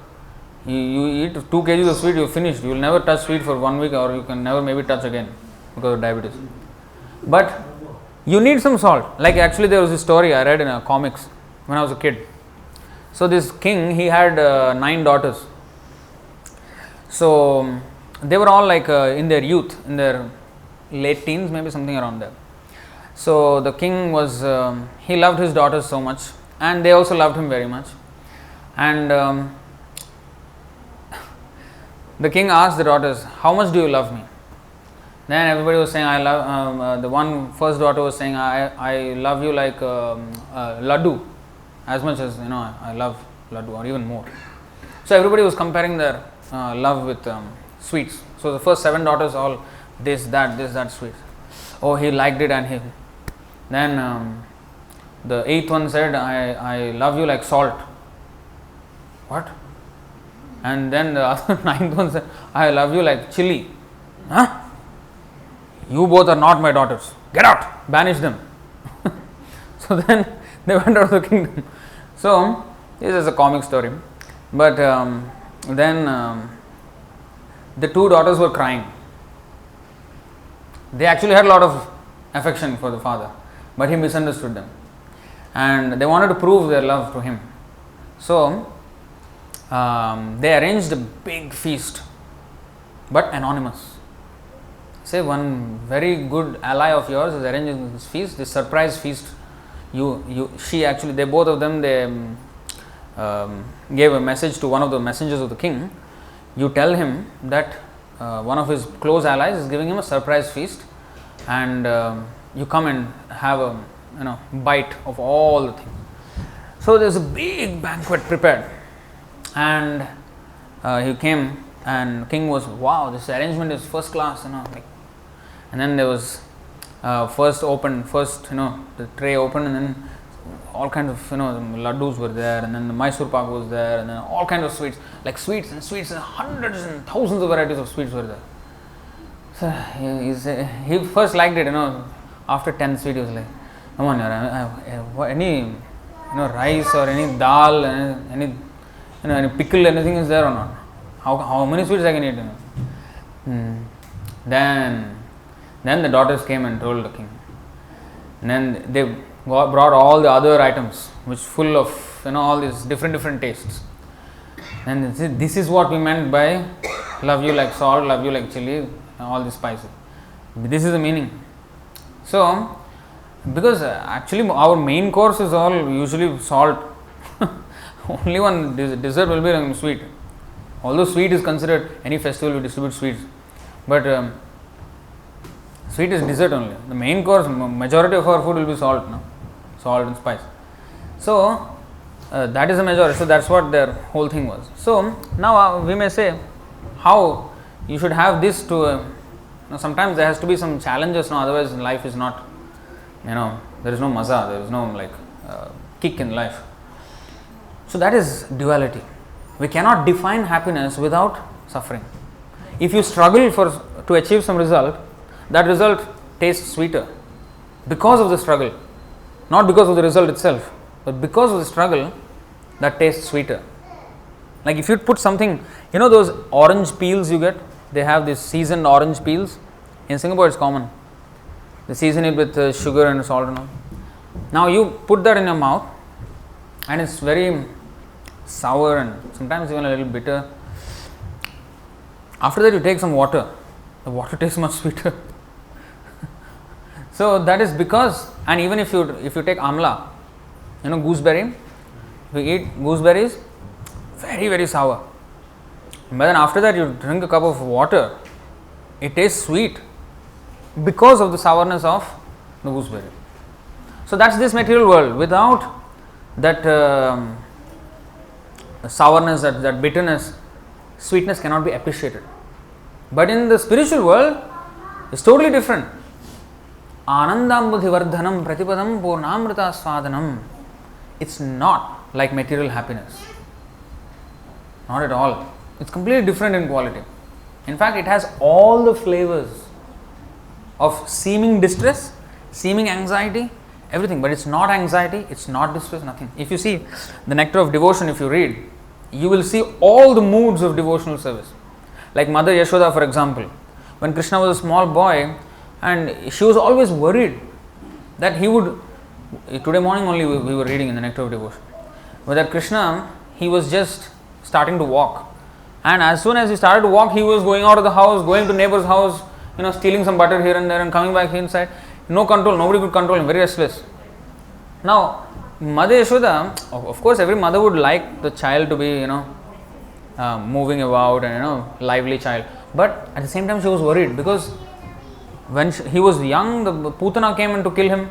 A: you eat 2 kgs of sweet, you are finished. You will never touch sweet for 1 week, or you can never maybe touch again because of diabetes. But you need some salt. Like actually there was a story I read in a comics when I was a kid. So this king, he had 9 daughters. So they were all like in their youth, in their late teens, maybe something around there. So the king was, he loved his daughters so much, and they also loved him very much. And the king asked the daughters, how much do you love me? Then everybody was saying, I love, the one first daughter was saying, I love you like laddu, as much as, I love laddu, or even more. So everybody was comparing their love with sweets. So the first 7 daughters, all this, that, sweets. Oh, he liked it, and then the 8th one said, I love you like salt. What? And then the other 9th one said, I love you like chili. Huh? You both are not my daughters. Get out! Banish them. So then they went out of the kingdom. So this is a comic story. But then the 2 daughters were crying. They actually had a lot of affection for the father, but he misunderstood them. And they wanted to prove their love to him. So they arranged a big feast, but anonymous. Say one very good ally of yours is arranging this feast, this surprise feast. They both of them, they gave a message to one of the messengers of the king. You tell him that one of his close allies is giving him a surprise feast, and you come and have a bite of all the things. So there's a big banquet prepared, and he came, and king was, wow, this arrangement is first class, and then there was first the tray opened, and then all kinds of laddus were there, and then the Mysore pak was there, and then all kinds of sweets, like sweets and hundreds and thousands of varieties of sweets were there. So he first liked it, after 10 sweets he was like, come on, any rice or any dal, any pickle, anything is there or not? How many sweets I can eat? Then the daughters came and told the king. And then they brought all the other items, which full of all these different tastes. And this is what we meant by love you like salt, love you like chili, all these spices. This is the meaning. So, because actually our main course is all usually salt. Only one dessert will be sweet. Although sweet is considered, any festival we distribute sweets. But sweet is dessert only. The main course, majority of our food will be salt. Salt and spice. So that is the majority. So that's what their whole thing was. So now we may say how you should have this to sometimes there has to be some challenges, otherwise life is not, there is no maza, there is no kick in life. So that is duality. We cannot define happiness without suffering. If you struggle to achieve some result, that result tastes sweeter because of the struggle, not because of the result itself, but because of the struggle, that tastes sweeter. Like if you put something, those orange peels you get, they have these seasoned orange peels. In Singapore it's common. They season it with sugar and salt and all. Now you put that in your mouth and it's very sour and sometimes even a little bitter. After that you take some water. The water tastes much sweeter. So that is because, and even if you take amla, gooseberry, if you eat gooseberries, very, very sour. But then after that you drink a cup of water, it tastes sweet because of the sourness of the gooseberry. So that's this material world. Without that sourness, that bitterness, sweetness cannot be appreciated. But in the spiritual world, it's totally different. Anandambudhivardhanam pratipadam purnamrita swadanam. It's not like material happiness. Not at all. It's completely different in quality. In fact, it has all the flavors of seeming distress, seeming anxiety, everything. But it's not anxiety, it's not distress, nothing. If you see the Nectar of Devotion, if you read, you will see all the moods of devotional service. Like Mother Yashoda, for example. When Krishna was a small boy, and she was always worried that he would, today morning only we were reading in the Nectar of Devotion, but that Krishna, he was just starting to walk. And as soon as he started to walk, he was going out of the house, going to neighbor's house, stealing some butter here and there and coming back inside. No control, nobody could control him, very restless. Now, Mother Yashoda, of course, every mother would like the child to be, moving about and, lively child. But at the same time, she was worried because when he was young, the Putana came in to kill him.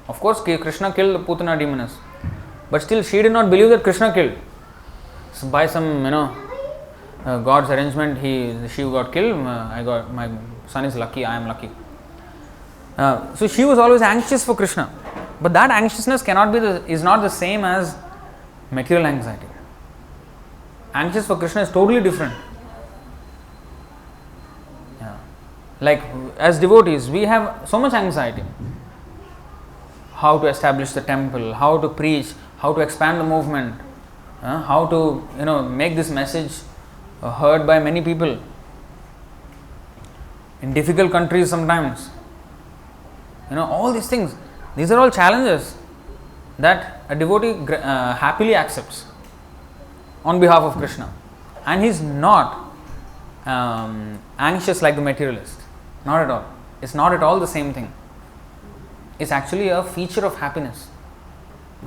A: Of course, Krishna killed the Putana demoness. But still, she did not believe that Krishna killed. So by some, God's arrangement, Shiva got killed, my son is lucky, I am lucky. So she was always anxious for Krishna. But that anxiousness is not the same as material anxiety. Anxious for Krishna is totally different. Yeah. Like as devotees, we have so much anxiety. How to establish the temple, how to preach, how to expand the movement, how to make this message heard by many people. In difficult countries sometimes. All these things. These are all challenges that a devotee happily accepts on behalf of Krishna. And he is not anxious like the materialist. Not at all. It's not at all the same thing. It's actually a feature of happiness.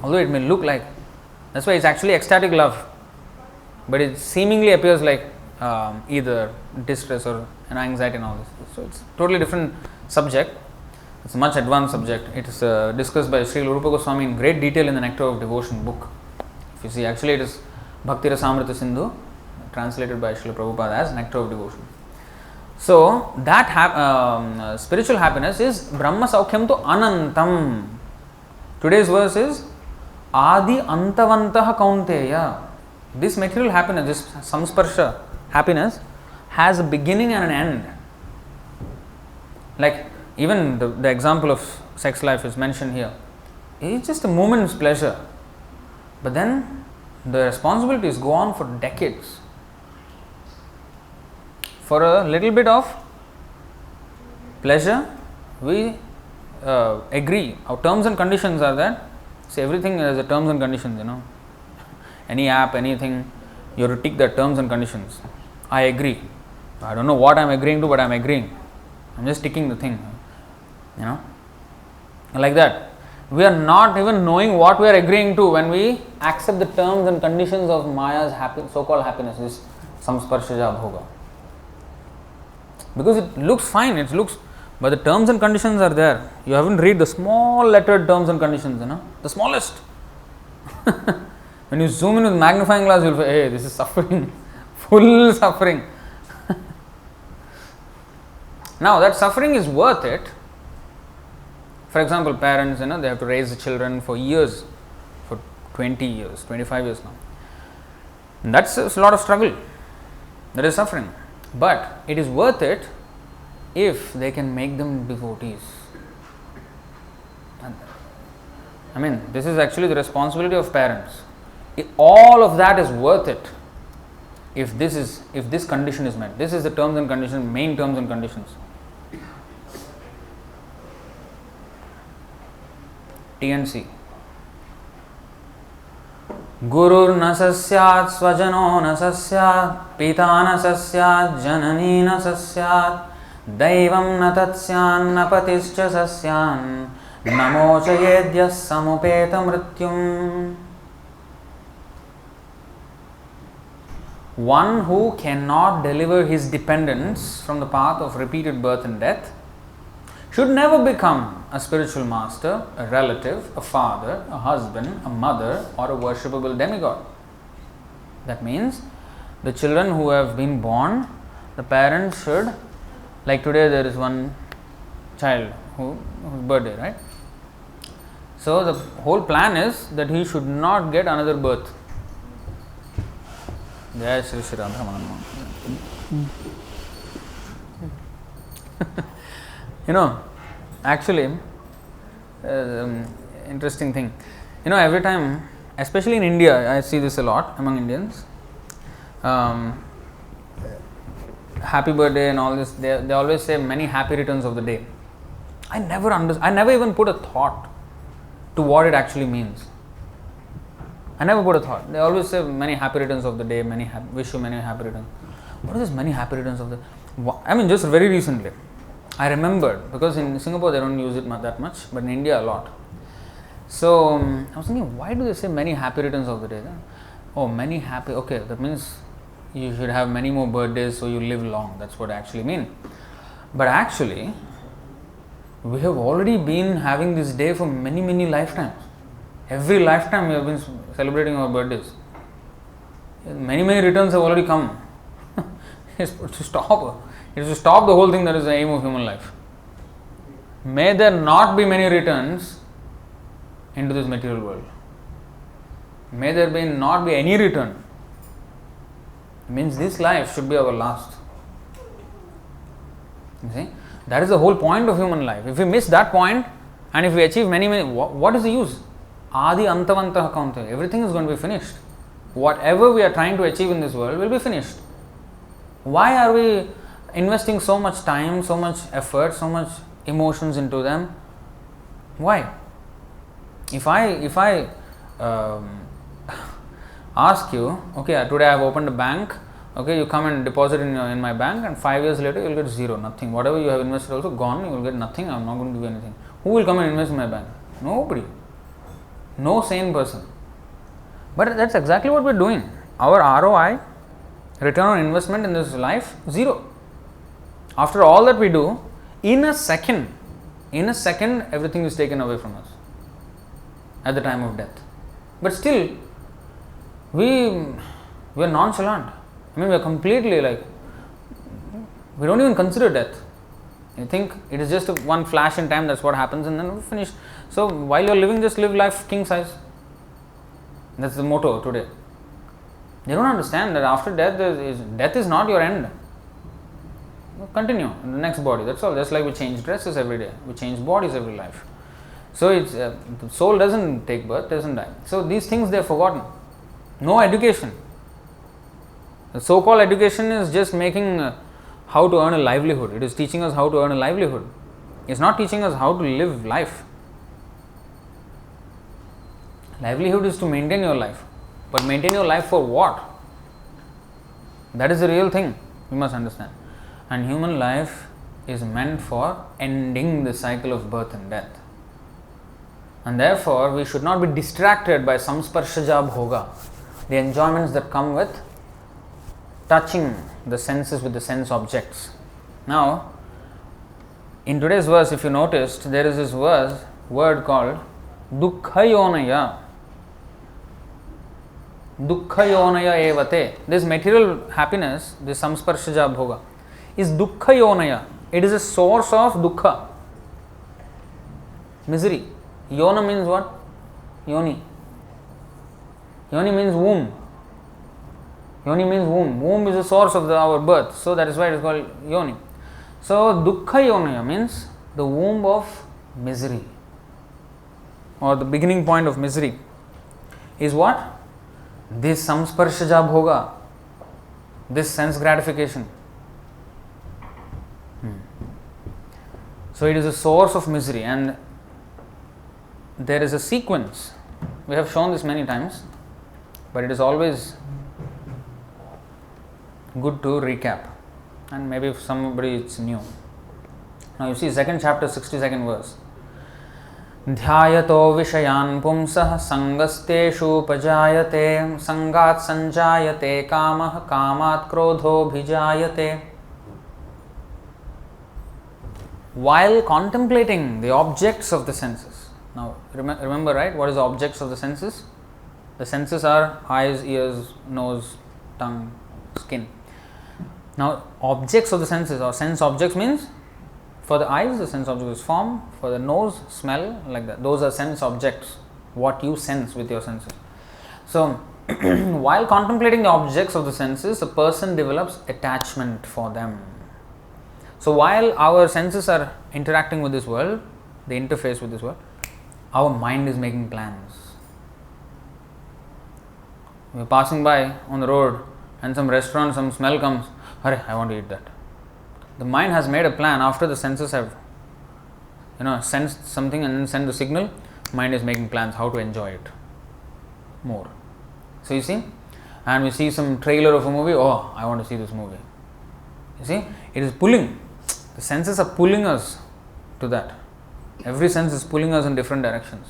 A: Although it may look like. That's why it's actually ecstatic love. But it seemingly appears like either distress or anxiety and all this. So it's totally different subject. It's a much advanced subject. It is discussed by Sri Rupa Goswami in great detail in the Nectar of Devotion book. If you see, actually it is Bhakti Rasamrita Sindhu, translated by Srila Prabhupada as Nectar of Devotion. So that spiritual happiness is Brahma Saukyam to Anantam. Today's verse is Adi Antavantaha Kaunteya. This material happiness, this samsparsha happiness, has a beginning and an end. Like even the example of sex life is mentioned here. It's just a moment's pleasure. But then the responsibilities go on for decades. For a little bit of pleasure, we agree. Our terms and conditions are that. See, everything has a terms and conditions, Any app, anything, you have to tick the terms and conditions. I agree. I don't know what I am agreeing to, but I am agreeing. I am just ticking the thing. Like that. We are not even knowing what we are agreeing to when we accept the terms and conditions of Maya's so-called happiness, this samsparshaja bhoga. Because it looks fine, but the terms and conditions are there. You haven't read the small lettered terms and conditions, the smallest. When you zoom in with magnifying glass, you will say, hey, this is suffering, full suffering. Now, that suffering is worth it. For example, parents, they have to raise the children for years, for 20 years, 25 years now. And that's a lot of struggle. That is suffering. But it is worth it if they can make them devotees. I mean, this is actually the responsibility of parents. All of that is worth it if this condition is met. This is the terms and conditions, main terms and conditions. TNC. Gurur na sasyat, svajano na sasyat, pita na sasyat, janani na sasyat, daivam na tatsyan, napatischa sasyan, namochayedya samupeta mrityum. One who cannot deliver his dependents from the path of repeated birth and death should never become a spiritual master, a relative, a father, a husband, a mother, or a worshipable demigod. That means the children who have been born, the parents should, like today there is one child whose birthday, right? So the whole plan is that he should not get another birth. Jai Shri Shri Radha. Actually, interesting thing. Every time, especially in India, I see this a lot among Indians. Happy birthday and all this. They always say many happy returns of the day. I never even put a thought to what it actually means. I never put a thought. They always say many happy returns of the day, wish you many happy returns. What is this many happy returns of the day? Just very recently, I remembered, because in Singapore they don't use it that much, but in India a lot. So I was thinking, why do they say many happy returns of the day? Oh, many happy, okay, that means you should have many more birthdays so you live long. That's what I actually mean. But actually, we have already been having this day for many, many lifetimes. Every lifetime we have been celebrating our birthdays. Many, many returns have already come. is to stop. It is to stop the whole thing that is the aim of human life. May there not be many returns into this material world. May there not be any return. It means this life should be our last. You see? That is the whole point of human life. If we miss that point, and if we achieve many, what is the use? Adi antavantah kaunteya. Everything is going to be finished. Whatever we are trying to achieve in this world will be finished. Why are we investing so much time, so much effort, so much emotions into them? Why? If I ask you, okay, today I have opened a bank, okay, you come and deposit in my bank, and 5 years later you will get zero, nothing. Whatever you have invested also gone, you will get nothing. I am not going to give anything. Who will come and invest in my bank? Nobody. No sane person. But that's exactly what we are doing. Our ROI, return on investment in this life, zero. After all that we do, in a second, everything is taken away from us at the time of death. But still, we are nonchalant. I mean, we are completely we don't even consider death. You think it is just one flash in time, that's what happens, and then we're finished. So while you are living, just live life king size. That's the motto today. They don't understand that after death, death is not your end. Continue in the next body, that's all. Just like we change dresses every day, we change bodies every life. So it's the soul doesn't take birth, doesn't die. So these things they are forgotten. No education. The so-called education is just making how to earn a livelihood. It is teaching us how to earn a livelihood. It's not teaching us how to live life. Livelihood is to maintain your life. But maintain your life for what? That is the real thing. You must understand. And human life is meant for ending the cycle of birth and death. And therefore, we should not be distracted by samsparshaja bhoga, the enjoyments that come with touching the senses with the sense objects. Now, in today's verse, if you noticed, there is this word called dukkhayonaya. Dukkhayonaya evate. This material happiness, this samsparshaja bhoga, is dukkhayonaya. It is a source of dukkha, misery. Yona means what? Yoni. Yoni means womb. Yoni means womb. Womb is the source of our birth. So that is why it is called yoni. So dukkha yonaya means the womb of misery, or the beginning point of misery is what? This samsparshaja bhoga, this sense gratification. So it is a source of misery, and there is a sequence. We have shown this many times, but it is always good to recap, and maybe if somebody is new. Now you see 2nd chapter 62nd verse. ध्यायतो विषयान् पुंसः संगस्तेषुपजायते संगात् संजायते कामः कामात् क्रोधोऽभिजायते. While contemplating the objects of the senses. Now remember, right, what is the objects of the senses? The senses are eyes, ears, nose, tongue, skin. Now objects of the senses or sense objects means, for the eyes the sense object is form, for the nose smell, like that. Those are sense objects, what you sense with your senses. So while contemplating the objects of the senses, a person develops attachment for them. So while our senses are interacting with this world, they interface with this world, our mind is making plans. We are passing by on the road and some restaurant, some smell comes, hurry, I want to eat that. The mind has made a plan after the senses have sensed something and then sent the signal. Mind is making plans how to enjoy it more. So you see, and we see some trailer of a movie, oh, I want to see this movie. You see, it is pulling. The senses are pulling us to that. Every sense is pulling us in different directions.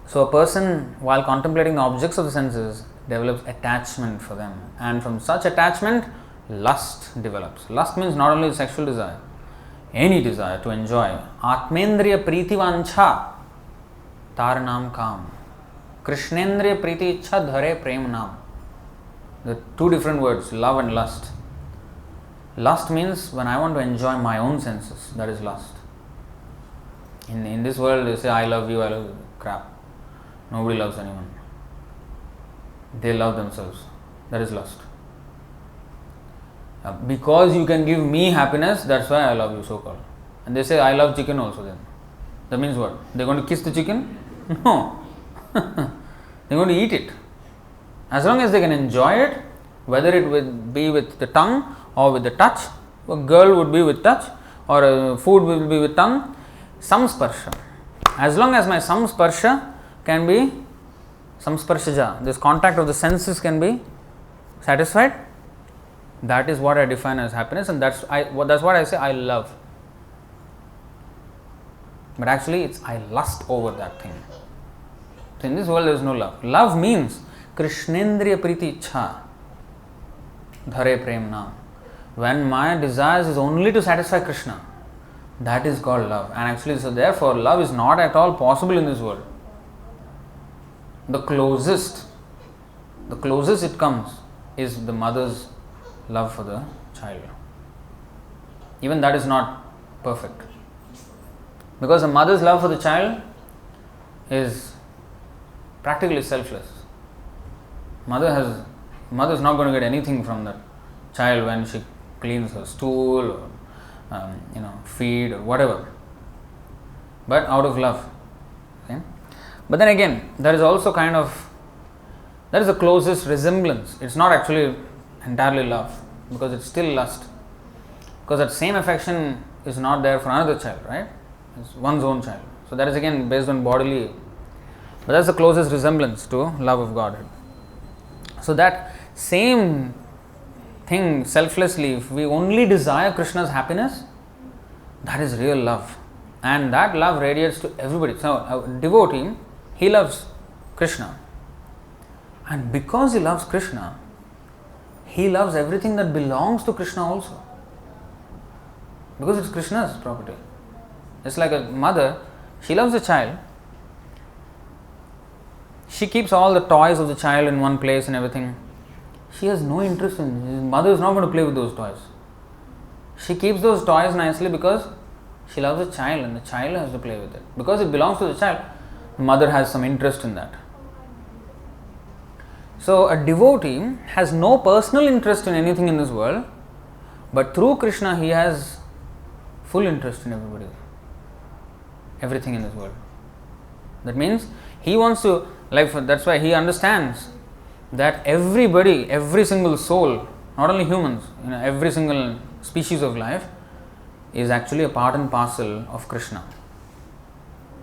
A: So a person, while contemplating the objects of the senses, develops attachment for them, and from such attachment, lust develops. Lust means not only sexual desire, any desire to enjoy. Atmendriya priti vancha tar naam kam. Krishnendriya priti ichha dhare prem naam. The two different words, love and lust. Lust means when I want to enjoy my own senses, that is lust. In this world, they say, I love you, crap. Nobody loves anyone. They love themselves. That is lust. Because you can give me happiness, that's why I love you, so called. And they say, I love chicken also then. That means what? They're going to kiss the chicken? No. They're going to eat it. As long as they can enjoy it, whether it would be with the tongue or with the touch, a girl would be with touch, or food will be with tongue, samsparsha. As long as my samsparsha can be samsparshaja, this contact of the senses can be satisfied, that is what I define as happiness, and that's what I say I love. But actually it's I lust over that thing. So in this world there is no love. Love means Krishnendriya Priti Ichha Dhare Prem Naam. When my desires is only to satisfy Krishna, that is called love. And actually, so therefore, love is not at all possible in this world. The closest it comes is the mother's love for the child. Even that is not perfect. Because the mother's love for the child is practically selfless. Mother is not going to get anything from that child when she cleans her stool or feed or whatever, but out of love. Okay? But then again, there is also that is the closest resemblance. It's not actually entirely love, because it's still lust. Because that same affection is not there for another child, right? It's one's own child. So that is again based on bodily. But that's the closest resemblance to love of Godhead. So that same thing selflessly, if we only desire Krishna's happiness, that is real love. And that love radiates to everybody. So a devotee, he loves Krishna. And because he loves Krishna, he loves everything that belongs to Krishna also. Because it's Krishna's property. It's like a mother, she loves the child. She keeps all the toys of the child in one place and everything. She has no interest in it. His mother is not going to play with those toys. She keeps those toys nicely because she loves the child and the child has to play with it. Because it belongs to the child, the mother has some interest in that. So a devotee has no personal interest in anything in this world, but through Krishna he has full interest in everything in this world. That means he wants to, that's why he understands that everybody, every single soul, not only humans, every single species of life is actually a part and parcel of Krishna.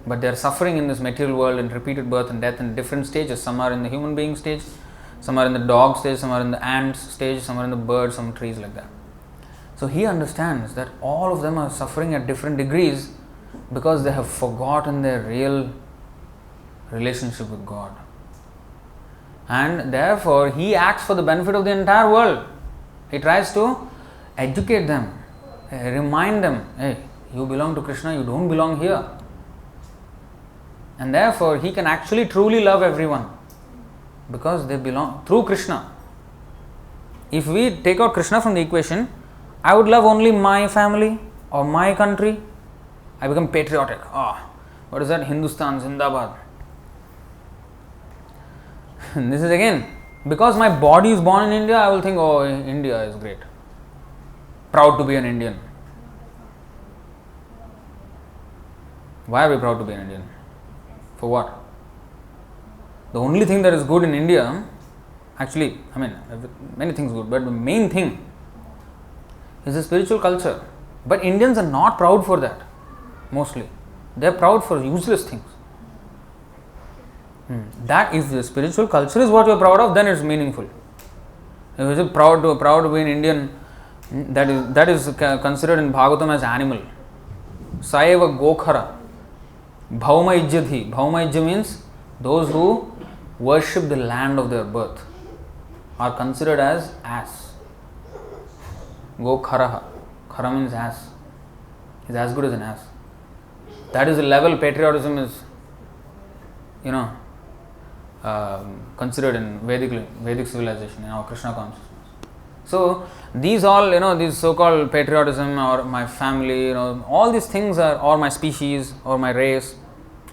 A: But they are suffering in this material world in repeated birth and death in different stages. Some are in the human being stage, some are in the dog stage, some are in the ant stage, some are in the bird, some trees, like that. So he understands that all of them are suffering at different degrees because they have forgotten their real relationship with God. And therefore he acts for the benefit of the entire world. He tries to educate them, remind them, hey, you belong to Krishna, you don't belong here. And therefore he can actually truly love everyone because they belong through Krishna. If we take out Krishna from the equation, I would love only my family or my country. I become patriotic. What is that? Hindustan, Zindabad. This is again, because my body is born in India, I will think, India is great. Proud to be an Indian. Why are we proud to be an Indian? For what? The only thing that is good in India, actually, many things good, but the main thing is the spiritual culture. But Indians are not proud for that, mostly. They are proud for useless things. That if the spiritual culture is what you are proud of, then it's meaningful. If you are proud to be an Indian, that is considered in Bhagavatam as animal. Saeva Gokhara. Bhauma Ijjadhi. Bhauma Ijja means those who worship the land of their birth are considered as ass. Gokharaha. Khara means ass. He's as good as an ass. That is the level patriotism is, considered in Vedic civilization, in our Krishna consciousness. So these all, these so-called patriotism or my family, all these things are, or my species or my race,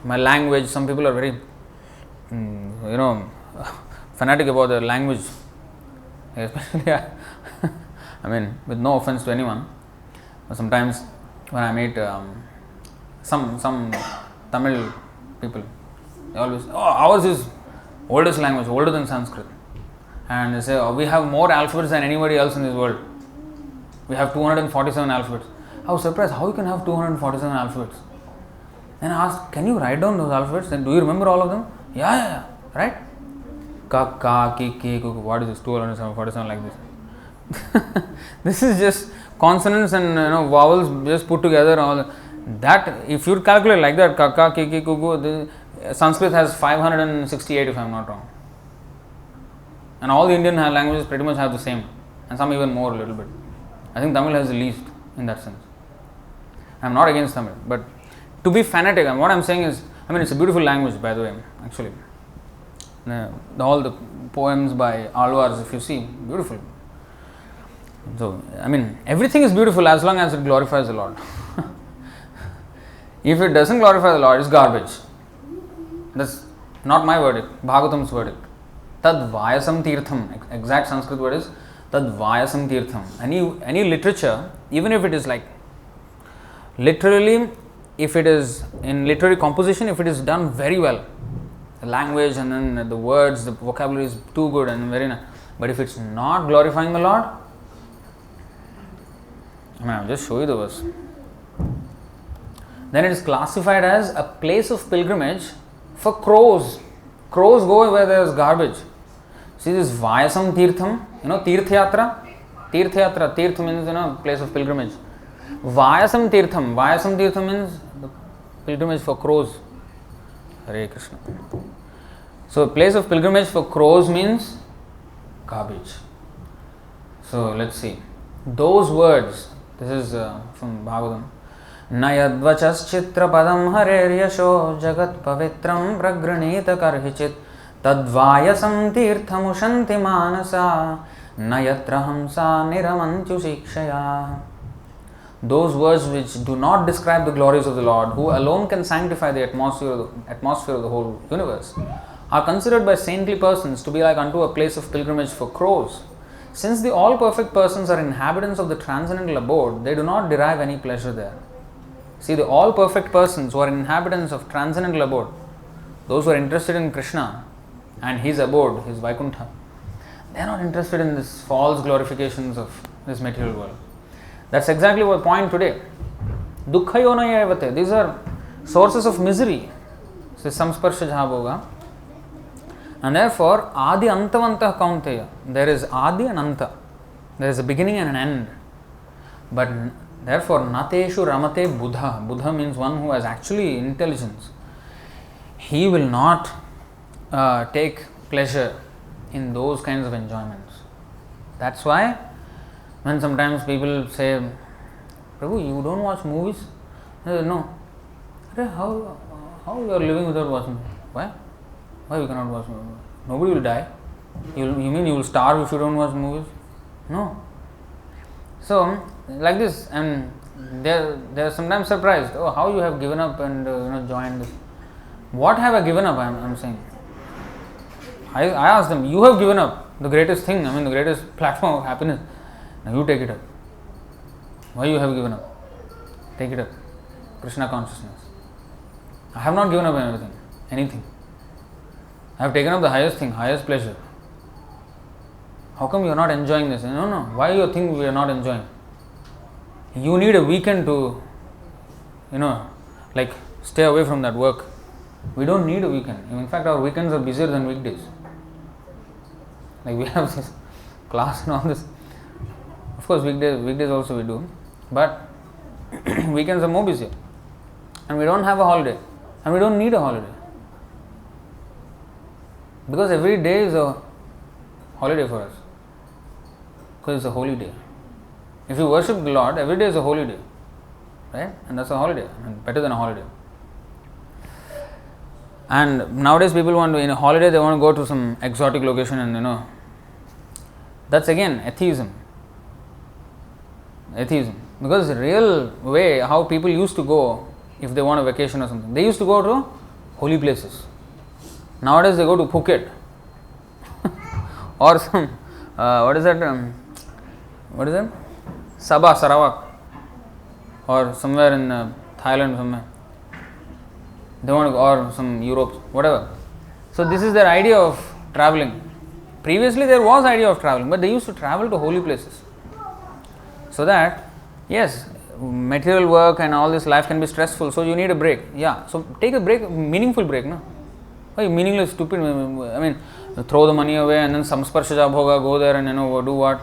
A: my language. Some people are very, fanatic about their language, especially. I mean, with no offense to anyone, but sometimes when I meet some Tamil people, they always, ours is oldest language, older than Sanskrit. And they say, we have more alphabets than anybody else in this world. We have 247 alphabets. I was surprised, how you can have 247 alphabets? Then I asked, can you write down those alphabets? And do you remember all of them? Yeah, right? Ka, ka, ki, ki, ku, what is this? 247 like this. This is just consonants and vowels just put together. All that, if you calculate like that, ka, ka, ki, ki, ku, ku, Sanskrit has 568 if I am not wrong. And all the Indian languages pretty much have the same, and some even more a little bit. I think Tamil has the least in that sense. I am not against Tamil, but to be fanatic, and what I am saying is, it's a beautiful language, by the way, actually. All the poems by Alvars, if you see, beautiful. So, everything is beautiful as long as it glorifies the Lord. If it doesn't glorify the Lord, it's garbage. That's not my verdict, Bhagavatam's verdict. Tad Vayasam Tirtham, exact Sanskrit word is Tad Vayasam Tirtham. Any literature, even if it is like literally, if it is in literary composition, if it is done very well, the language and then the words, the vocabulary is too good and very nice. But if it's not glorifying the Lord, I'll just show you the verse. Then it is classified as a place of pilgrimage for crows. Crows go where there is garbage. See this Vayasam Tirtham, Tirthyatra. Tirth means place of pilgrimage. Vayasam Tirtham means the pilgrimage for crows. Hare Krishna. So place of pilgrimage for crows means garbage. So let's see. Those words, this is from Bhagavatam. Nayadvachas chitra padam hareryasho jagat pavitram pragranita karhichit tadvayasam tirthamushanti manasa nayatrahamsa niramantyu shikshaya. Those words which do not describe the glories of the Lord, who alone can sanctify the atmosphere of the whole universe, are considered by saintly persons to be like unto a place of pilgrimage for crows. Since the all-perfect persons are inhabitants of the transcendental abode, they do not derive any pleasure there. See, the all-perfect persons who are inhabitants of transcendental abode, those who are interested in Krishna and his abode, his Vaikuntha, they are not interested in this false glorifications of this material world. That's exactly what point today. Dukkha yonaya evate. These are sources of misery. So, samsparsha jhabhoga. And therefore, adi antavantah kaunteya. There is adi and anta. There is a beginning and an end. But therefore, nateshu ramate buddha. Buddha means one who has actually intelligence. He will not take pleasure in those kinds of enjoyments. That's why when sometimes people say, Prabhu, you don't watch movies? No. How you are living without watching? Why? Why you cannot watch movies? Nobody will die. You mean you will starve if you don't watch movies? No. So, like this, and they are sometimes surprised. Oh, how you have given up and joined this. What have I given up? I'm saying. I asked them, you have given up the greatest thing, the greatest platform of happiness. Now you take it up. Why you have given up? Take it up. Krishna consciousness. I have not given up anything. I have taken up the highest thing, highest pleasure. How come you are not enjoying this? No. Why you think we are not enjoying? You need a weekend to, stay away from that work. We don't need a weekend. In fact, our weekends are busier than weekdays. Like we have this class and all this. Of course, weekdays also we do. But weekends are more busier. And we don't have a holiday. And we don't need a holiday. Because every day is a holiday for us. Because it's a holy day. If you worship the Lord, every day is a holy day. Right? And that's a holiday. Better than a holiday. And nowadays people want to, in a holiday, they want to go to some exotic location and that's again atheism. Atheism. Because the real way how people used to go if they want a vacation or something, they used to go to holy places. Nowadays they go to Phuket or some, what is that? Sabah, Sarawak, or somewhere in Thailand somewhere. They want to go, or some Europe, whatever. So this is their idea of traveling. Previously there was idea of traveling, but they used to travel to holy places. So that, yes, material work and all this life can be stressful, so you need a break. Yeah, so take a break, meaningful break, no? Why meaningless, stupid? I mean, throw the money away and then samsparsha bhoga, go there and do what?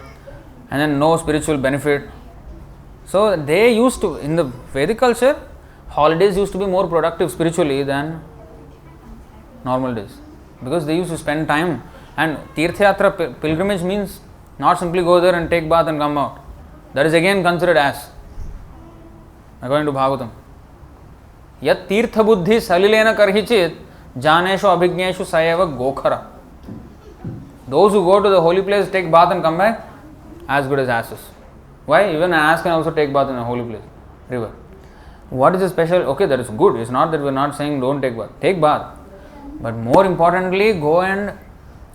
A: And then no spiritual benefit. So they used to, in the Vedic culture, holidays used to be more productive spiritually than normal days. Because they used to spend time. And Tirthayatra pilgrimage means not simply go there and take bath and come out. That is again considered as, according to Bhagavatam. Yat tirtha buddhi salilena karhichit janeshu abhigneshu sayeva gokhara. Those who go to the holy place, take bath and come back, as good as asses. Why? Even an ass can also take bath in a holy place, river. What is the special? Okay, that is good. It's not that we are not saying don't take bath. Take bath. But more importantly, go and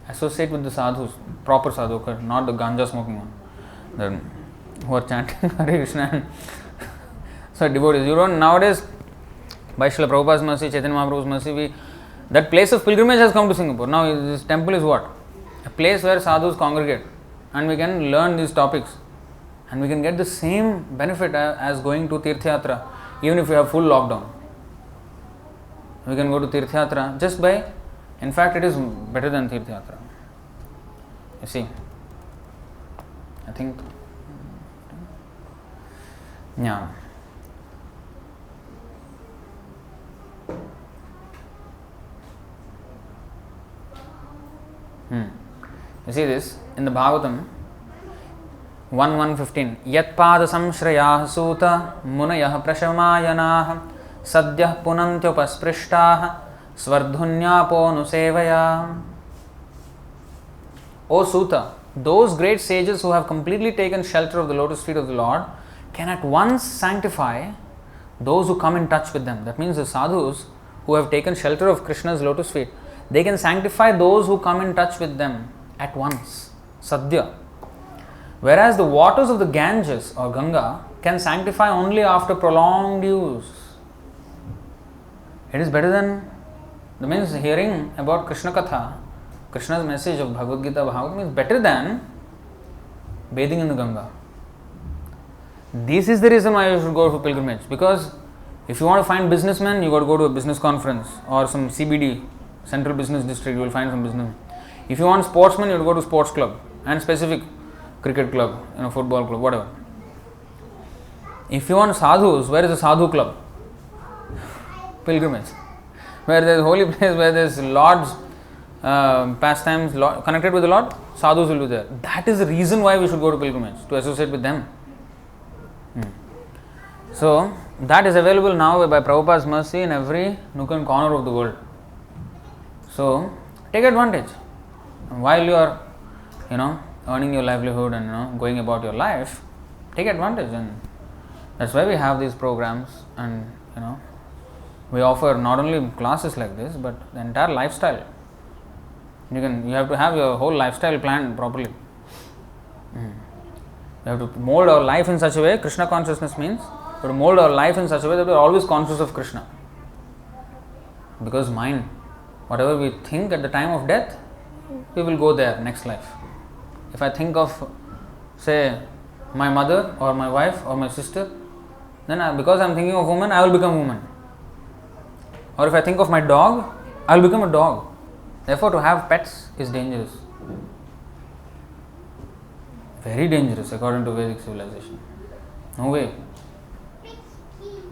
A: associate with the sadhus, proper sadhu, not the ganja smoking one, who are chanting Hare Krishna. So devotees, nowadays, by Srila Prabhupada's mercy, Chaitanya Mahaprabhu's mercy, that place of pilgrimage has come to Singapore. Now this temple is what? A place where sadhus congregate, and we can learn these topics, and we can get the same benefit as going to Tirthayatra, even if we have full lockdown. We can go to Tirthayatra just by, in fact it is better than Tirthayatra. You see, I think, yeah. You see this in the Bhagavatam 1:115. Yat pada samshrayah suta munayah prashamayanah sadyah punantyopasprishtaah svardhunyapo nusevaya. O Suta, those great sages who have completely taken shelter of the lotus feet of the Lord can at once sanctify those who come in touch with them. That means the sadhus who have taken shelter of Krishna's lotus feet, they can sanctify those who come in touch with them at once. Sadhya. Whereas the waters of the Ganges or Ganga can sanctify only after prolonged use. It is better than, that means hearing about Krishna Katha, Krishna's message of Bhagavad Gita, Bhagavad means better than bathing in the Ganga. This is the reason why you should go for pilgrimage, because if you want to find businessmen, you got to go to a business conference or some CBD, Central Business District, you will find some businessmen. If you want sportsmen, you have to go to sports club and specific cricket club, football club, whatever. If you want sadhus, where is the sadhu club? Pilgrimage. Where there is holy place, where there is Lord's pastimes connected with the Lord, sadhus will be there. That is the reason why we should go to pilgrimage, to associate with them. So, that is available now by Prabhupada's mercy in every nook and corner of the world. So, take advantage. While you are, earning your livelihood and going about your life, take advantage, and that's why we have these programs, and we offer not only classes like this but the entire lifestyle. You have to have your whole lifestyle planned properly. You have to mold our life in such a way. Krishna consciousness means we have to mold our life in such a way that we are always conscious of Krishna. Because mind, whatever we think at the time of death, we will go there next life. If I think of, say, my mother or my wife or my sister, then because I am thinking of woman, I will become woman. Or if I think of my dog, I will become a dog. Therefore, to have pets is dangerous. Very dangerous according to Vedic civilization. No way.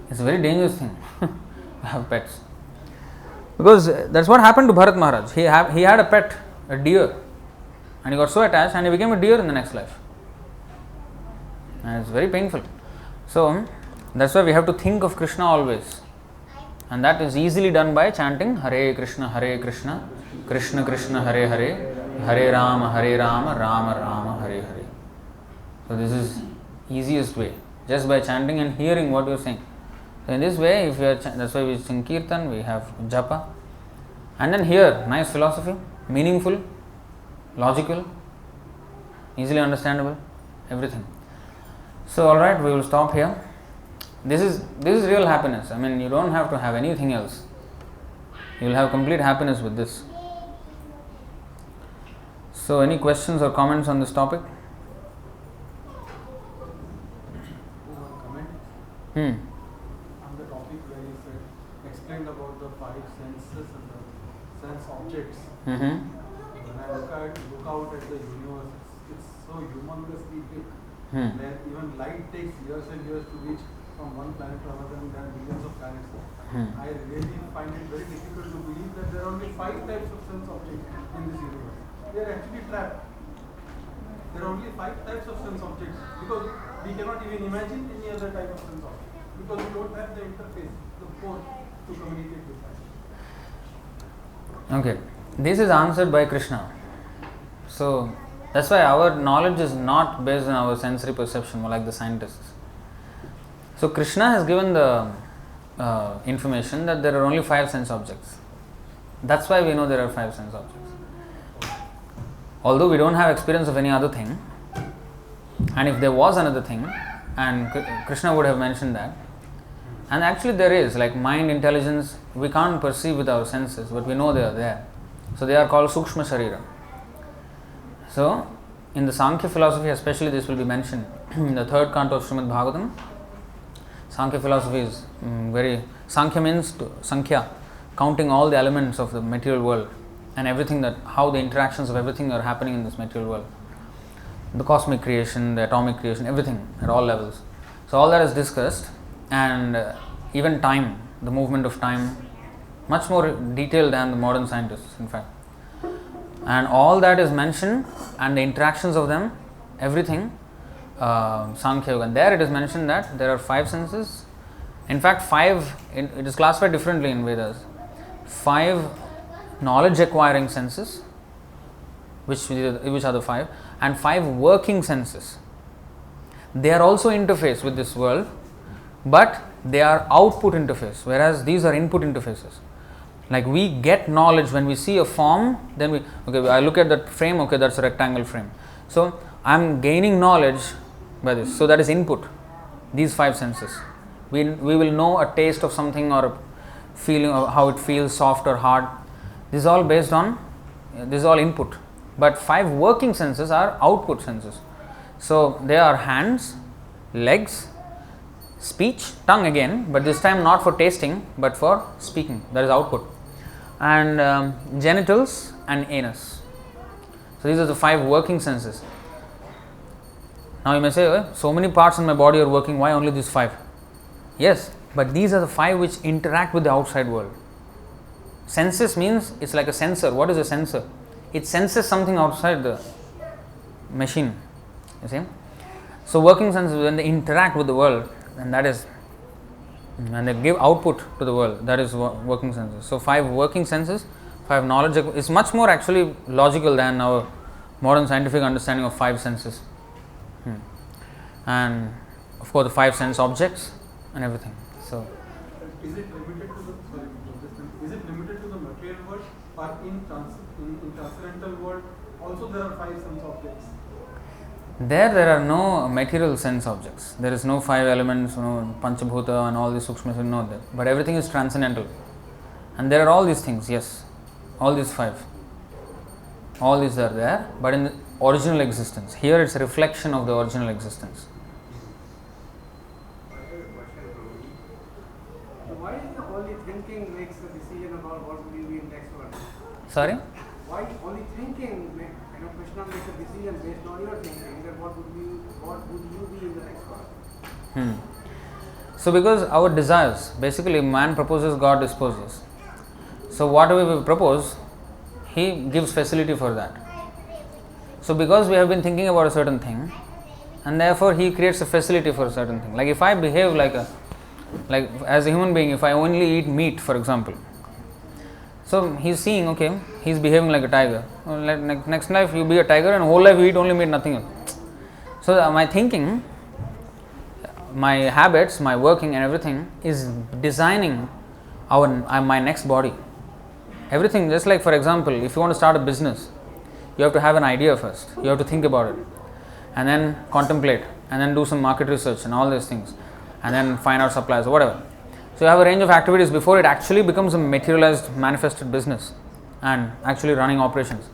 A: It's a very dangerous thing to have pets. Because that's what happened to Bharat Maharaj. He had a pet, a deer, and he got so attached and he became a deer in the next life. And it's very painful. So, that's why we have to think of Krishna always. And that is easily done by chanting Hare Krishna, Krishna Krishna, Hare Hare, Hare Rama, Rama Rama, Hare Hare. So this is easiest way, just by chanting and hearing what you are saying. So in this way, if you are that's why we sing Kirtan, we have Japa. And then here, nice philosophy, meaningful, logical, easily understandable, everything. So alright, we will stop here. This is real happiness. I mean, you don't have to have anything else. You will have complete happiness with this. So any questions or comments on this topic?
B: On the topic where you said, explained about the five senses and the sense objects. When I look out at the universe, it's so humongously big. That even light takes years and years to reach from one planet to another, and there are billions of planets. I really find it very difficult to believe that there are only 5 types of sense objects in this universe. They are actually trapped. There are only 5 types of sense objects because we cannot even imagine any other type of sense object because we don't have the interface, the port to communicate with that.
A: Okay, this is answered by Krishna. So that's why our knowledge is not based on our sensory perception, like the scientists. So Krishna has given the information that there are only 5 sense objects. That's why we know there are 5 sense objects. Although we don't have experience of any other thing, and if there was another thing, and Krishna would have mentioned that, and actually there is, like mind, intelligence, we can't perceive with our senses, but we know they are there. So they are called Sukshma Sharira. So in the Sankhya philosophy especially this will be mentioned in the 3rd canto of Srimad Bhagavatam. Sankhya philosophy is Sankhya means Sankhya, counting all the elements of the material world and everything, that how the interactions of everything are happening in this material world. The cosmic creation, the atomic creation, everything at all levels. So all that is discussed, and even time, the movement of time, much more detailed than the modern scientists in fact. And all that is mentioned, and the interactions of them, everything, Sankhya Yoga. And there it is mentioned that there are 5 senses. In fact, 5, it is classified differently in Vedas. 5 knowledge acquiring senses, which are the 5, and 5 working senses. They are also interface with this world, but they are output interface, whereas these are input interfaces. Like we get knowledge when we see a form, then I look at that frame, okay, that's a rectangle frame. So I am gaining knowledge by this. So that is input, these 5 senses. We will know a taste of something or a feeling of how it feels, soft or hard. This is all based on, this is all input. But 5 working senses are output senses. So they are hands, legs, speech, tongue again, but this time not for tasting but for speaking, that is output, and genitals and anus. So these are the 5 working senses. Now you may say, so many parts in my body are working, why only these 5? Yes, but these are the 5 which interact with the outside world. Senses means it's like a sensor. What is a sensor? It senses something outside the machine, you see. So working senses, when they interact with the world, and that is, and they give output to the world, that is working senses. So 5 working senses, 5 knowledge, is much more actually logical than our modern scientific understanding of 5 senses. And of course the 5 sense objects and everything. So
B: is it limited to the material world, or in transcendental world also there are 5 sense objects?
A: There are no material sense objects. There is no 5 elements, no Panchabhuta and all these Sukshma, no there. But everything is transcendental. And there are all these things, yes. All these 5. All these are there, but in the original existence. Here it's a reflection of the original existence.
C: Why only thinking makes a decision about what will you be in next one?
A: Sorry?
C: Why only thinking Krishna makes a decision based on your thinking that what would you be in the next one?
A: So because our desires, basically man proposes, God disposes. So whatever we propose, He gives facility for that. So because we have been thinking about a certain thing, and therefore He creates a facility for a certain thing. Like if I behave like Like as a human being, if I only eat meat, for example, so he's seeing, okay, he's behaving like a tiger. Next life you be a tiger, and whole life you eat only meat, nothing else. So my thinking, my habits, my working and everything is designing my next body. Everything, just like for example, if you want to start a business, you have to have an idea first. You have to think about it, and then contemplate, and then do some market research and all these things, and then find out suppliers or whatever. So you have a range of activities before it actually becomes a materialized, manifested business and actually running operations.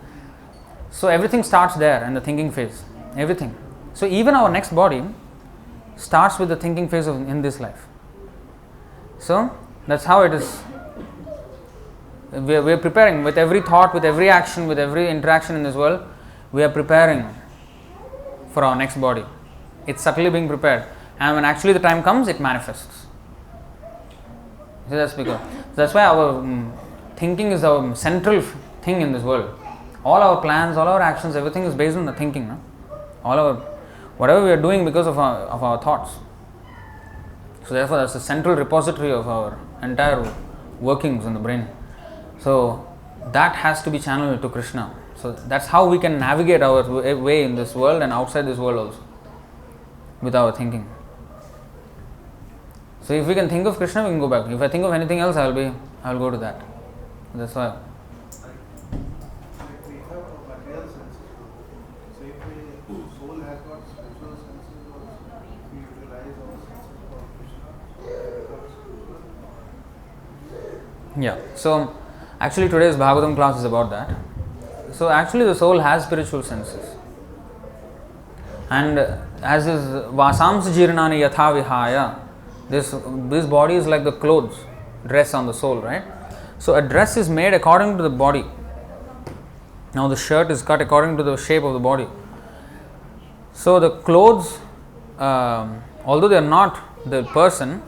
A: So everything starts there in the thinking phase. Everything. So even our next body starts with the thinking phase in this life. So that's how it is. We are preparing with every thought, with every action, with every interaction in this world. We are preparing for our next body. It's subtly being prepared, and when actually the time comes, it manifests. So that's why our thinking is our central thing in this world. All our plans, all our actions, everything is based on the thinking. No? Whatever we are doing because of our thoughts. So therefore, that's the central repository of our entire workings in the brain. So that has to be channeled to Krishna. So that's how we can navigate our way in this world and outside this world also, with our thinking. So if we can think of Krishna, we can go back. If I think of anything else, I will go to that. That's why.
D: Like we have a material senses. So if the soul has got spiritual senses also, we utilize our senses for Krishna, so
A: Yeah. So actually today's Bhagavatam class is about that. So actually the soul has spiritual senses. And as is Vasams Jirnani Yatha Vihaya, this body is like the clothes, dress on the soul, right? So a dress is made according to the body. Now the shirt is cut according to the shape of the body. So the clothes, although they are not the person,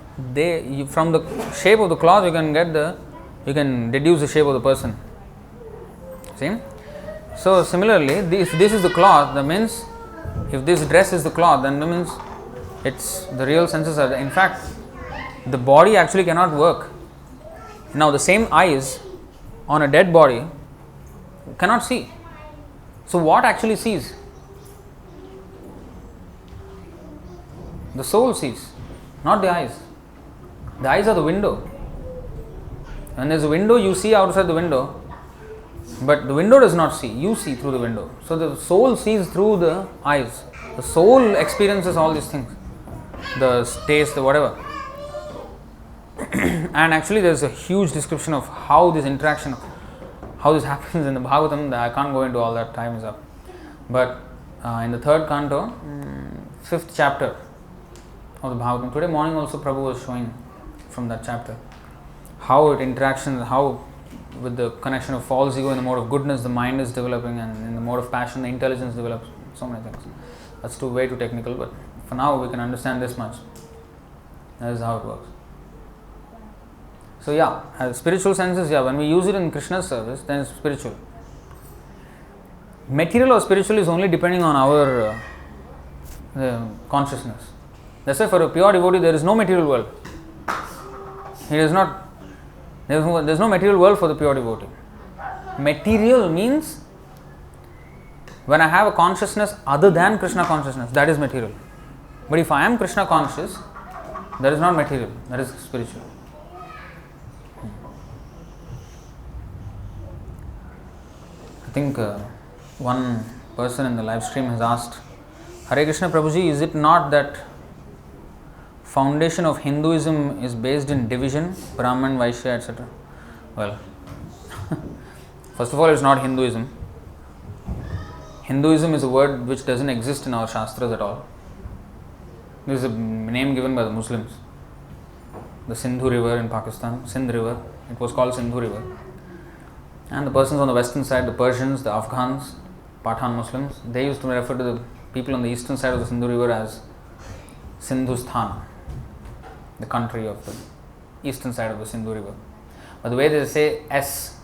A: from the shape of the cloth you can deduce the shape of the person. See? So similarly, this is the cloth. That means if this dress is the cloth, then that means it's the real senses are. In fact, the body actually cannot work. Now the same eyes on a dead body cannot see. So what actually sees? The soul sees, not the eyes. The eyes are the window. When there's a window, you see outside the window, but the window does not see. You see through the window. So the soul sees through the eyes. The soul experiences all these things, the taste, the whatever. And actually there's a huge description of how this interaction, how this happens in the Bhagavatam. That I can't go into all that, time is up. But in the 3rd canto, 5th chapter of the Bhagavatam, today morning also Prabhu was showing from that chapter how it interactions, how with the connection of false ego in the mode of goodness the mind is developing, and in the mode of passion the intelligence develops. So many things. That's way too technical, but for now we can understand this much. That is how it works. So yeah, as spiritual senses, when we use it in Krishna's service, then it's spiritual. Material or spiritual is only depending on our consciousness. That's why for a pure devotee there is no material world. There's no material world for the pure devotee. Material means when I have a consciousness other than Krishna consciousness, that is material. But if I am Krishna conscious, that is not material, that is spiritual. I think one person in the live stream has asked, Hare Krishna Prabhuji, is it not that foundation of Hinduism is based in division, Brahman, Vaishya, etc.? Well, first of all, it's not Hinduism. Hinduism is a word which doesn't exist in our Shastras at all. This is a name given by the Muslims. The Sindhu river in Pakistan, Sindh river, it was called Sindhu river. And the persons on the western side, the Persians, the Afghans, Pathan Muslims, they used to refer to the people on the eastern side of the Sindhu river as Sindhustan, the country of the eastern side of the Sindhu river. But the way they say S,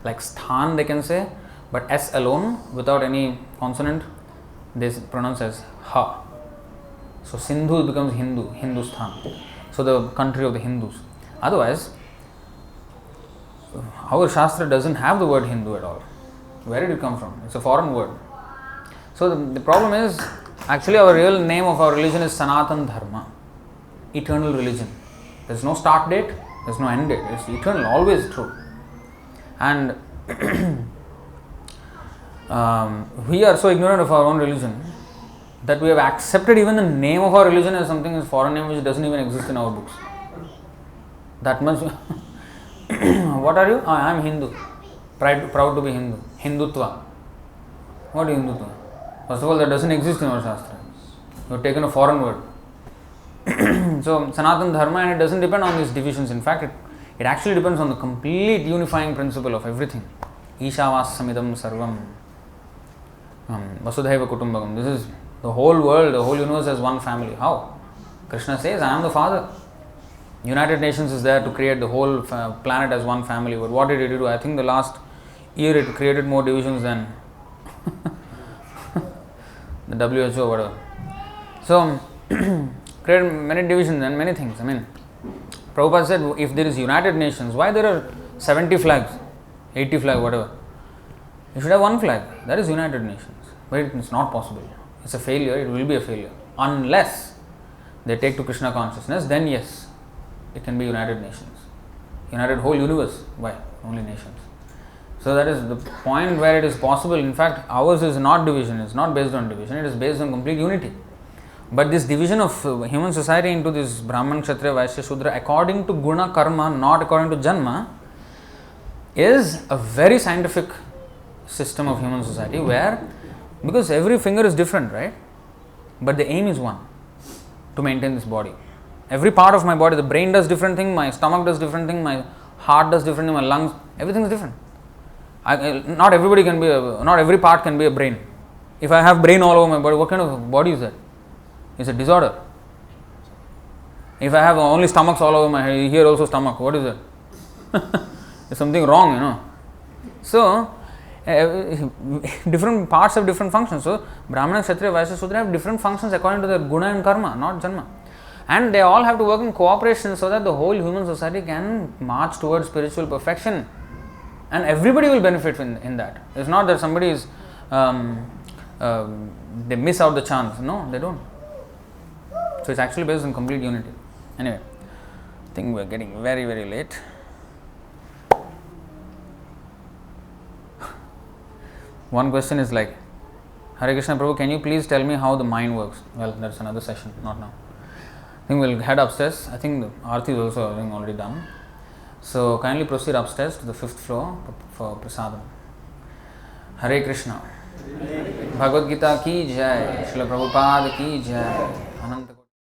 A: like Sthan they can say, but S alone, without any consonant, they pronounce as Ha. So Sindhu becomes Hindu, Hindustan. So the country of the Hindus. Otherwise, our Shastra doesn't have the word Hindu at all. Where did it come from? It's a foreign word. So the problem is, actually our real name of our religion is Sanatan Dharma, eternal religion. There's no start date, there's no end date. It's eternal, always true. And we are so ignorant of our own religion that we have accepted even the name of our religion as something as foreign name which doesn't even exist in our books. That much. What are you? I am Hindu. Proud to be Hindu. Hindutva. What is Hindutva? First of all, that doesn't exist in our Shastra. You have taken a foreign word. So, Sanatan Dharma, and it doesn't depend on these divisions. In fact, it actually depends on the complete unifying principle of everything. Ishavassamidam sarvam. Vasudhaiva kutumbakam. This is the whole world, the whole universe as one family. How? Krishna says, I am the Father. United Nations is there to create the whole planet as one family. But what did it do? I think the last year it created more divisions than the WHO or whatever. So, created many divisions and many things. I mean, Prabhupada said, if there is United Nations, why there are 70 flags, 80 flags, whatever? You should have one flag. That is United Nations. But it's not possible. It's a failure. It will be a failure. Unless they take to Krishna consciousness, then yes, it can be United Nations. United whole universe. Why? Only nations. So that is the point where it is possible. In fact, ours is not division. It's not based on division. It is based on complete unity. But this division of human society into this Brahman, Kshatriya, Vaishya, Shudra according to guna, karma, not according to janma, is a very scientific system of human society where, because every finger is different, right? But the aim is one, to maintain this body. Every part of my body, the brain does different thing, my stomach does different thing, my heart does different thing, my lungs, everything is different. Not every part can be a brain. If I have brain all over my body, what kind of body is that? It's a disorder. If I have only stomachs all over my head, here also stomach, what is that? There's something wrong, you know. So, different parts have different functions. So, Brahmana, Kshatriya, Vaishya, Shudra have different functions according to their guna and karma, not janma. And they all have to work in cooperation so that the whole human society can march towards spiritual perfection. And everybody will benefit in that. It's not that somebody is, they miss out the chance. No, they don't. So, it's actually based on complete unity. Anyway, I think we are getting very, very late. One question is like, Hare Krishna Prabhu, can you please tell me how the mind works? Well, that's another session, not now. I think we'll head upstairs. I think the Aarti is also already done. So, kindly proceed upstairs to the 5th floor for prasadam. Hare Krishna. Bhagavad Gita ki jai. Srila Prabhupada ki jai. Ananta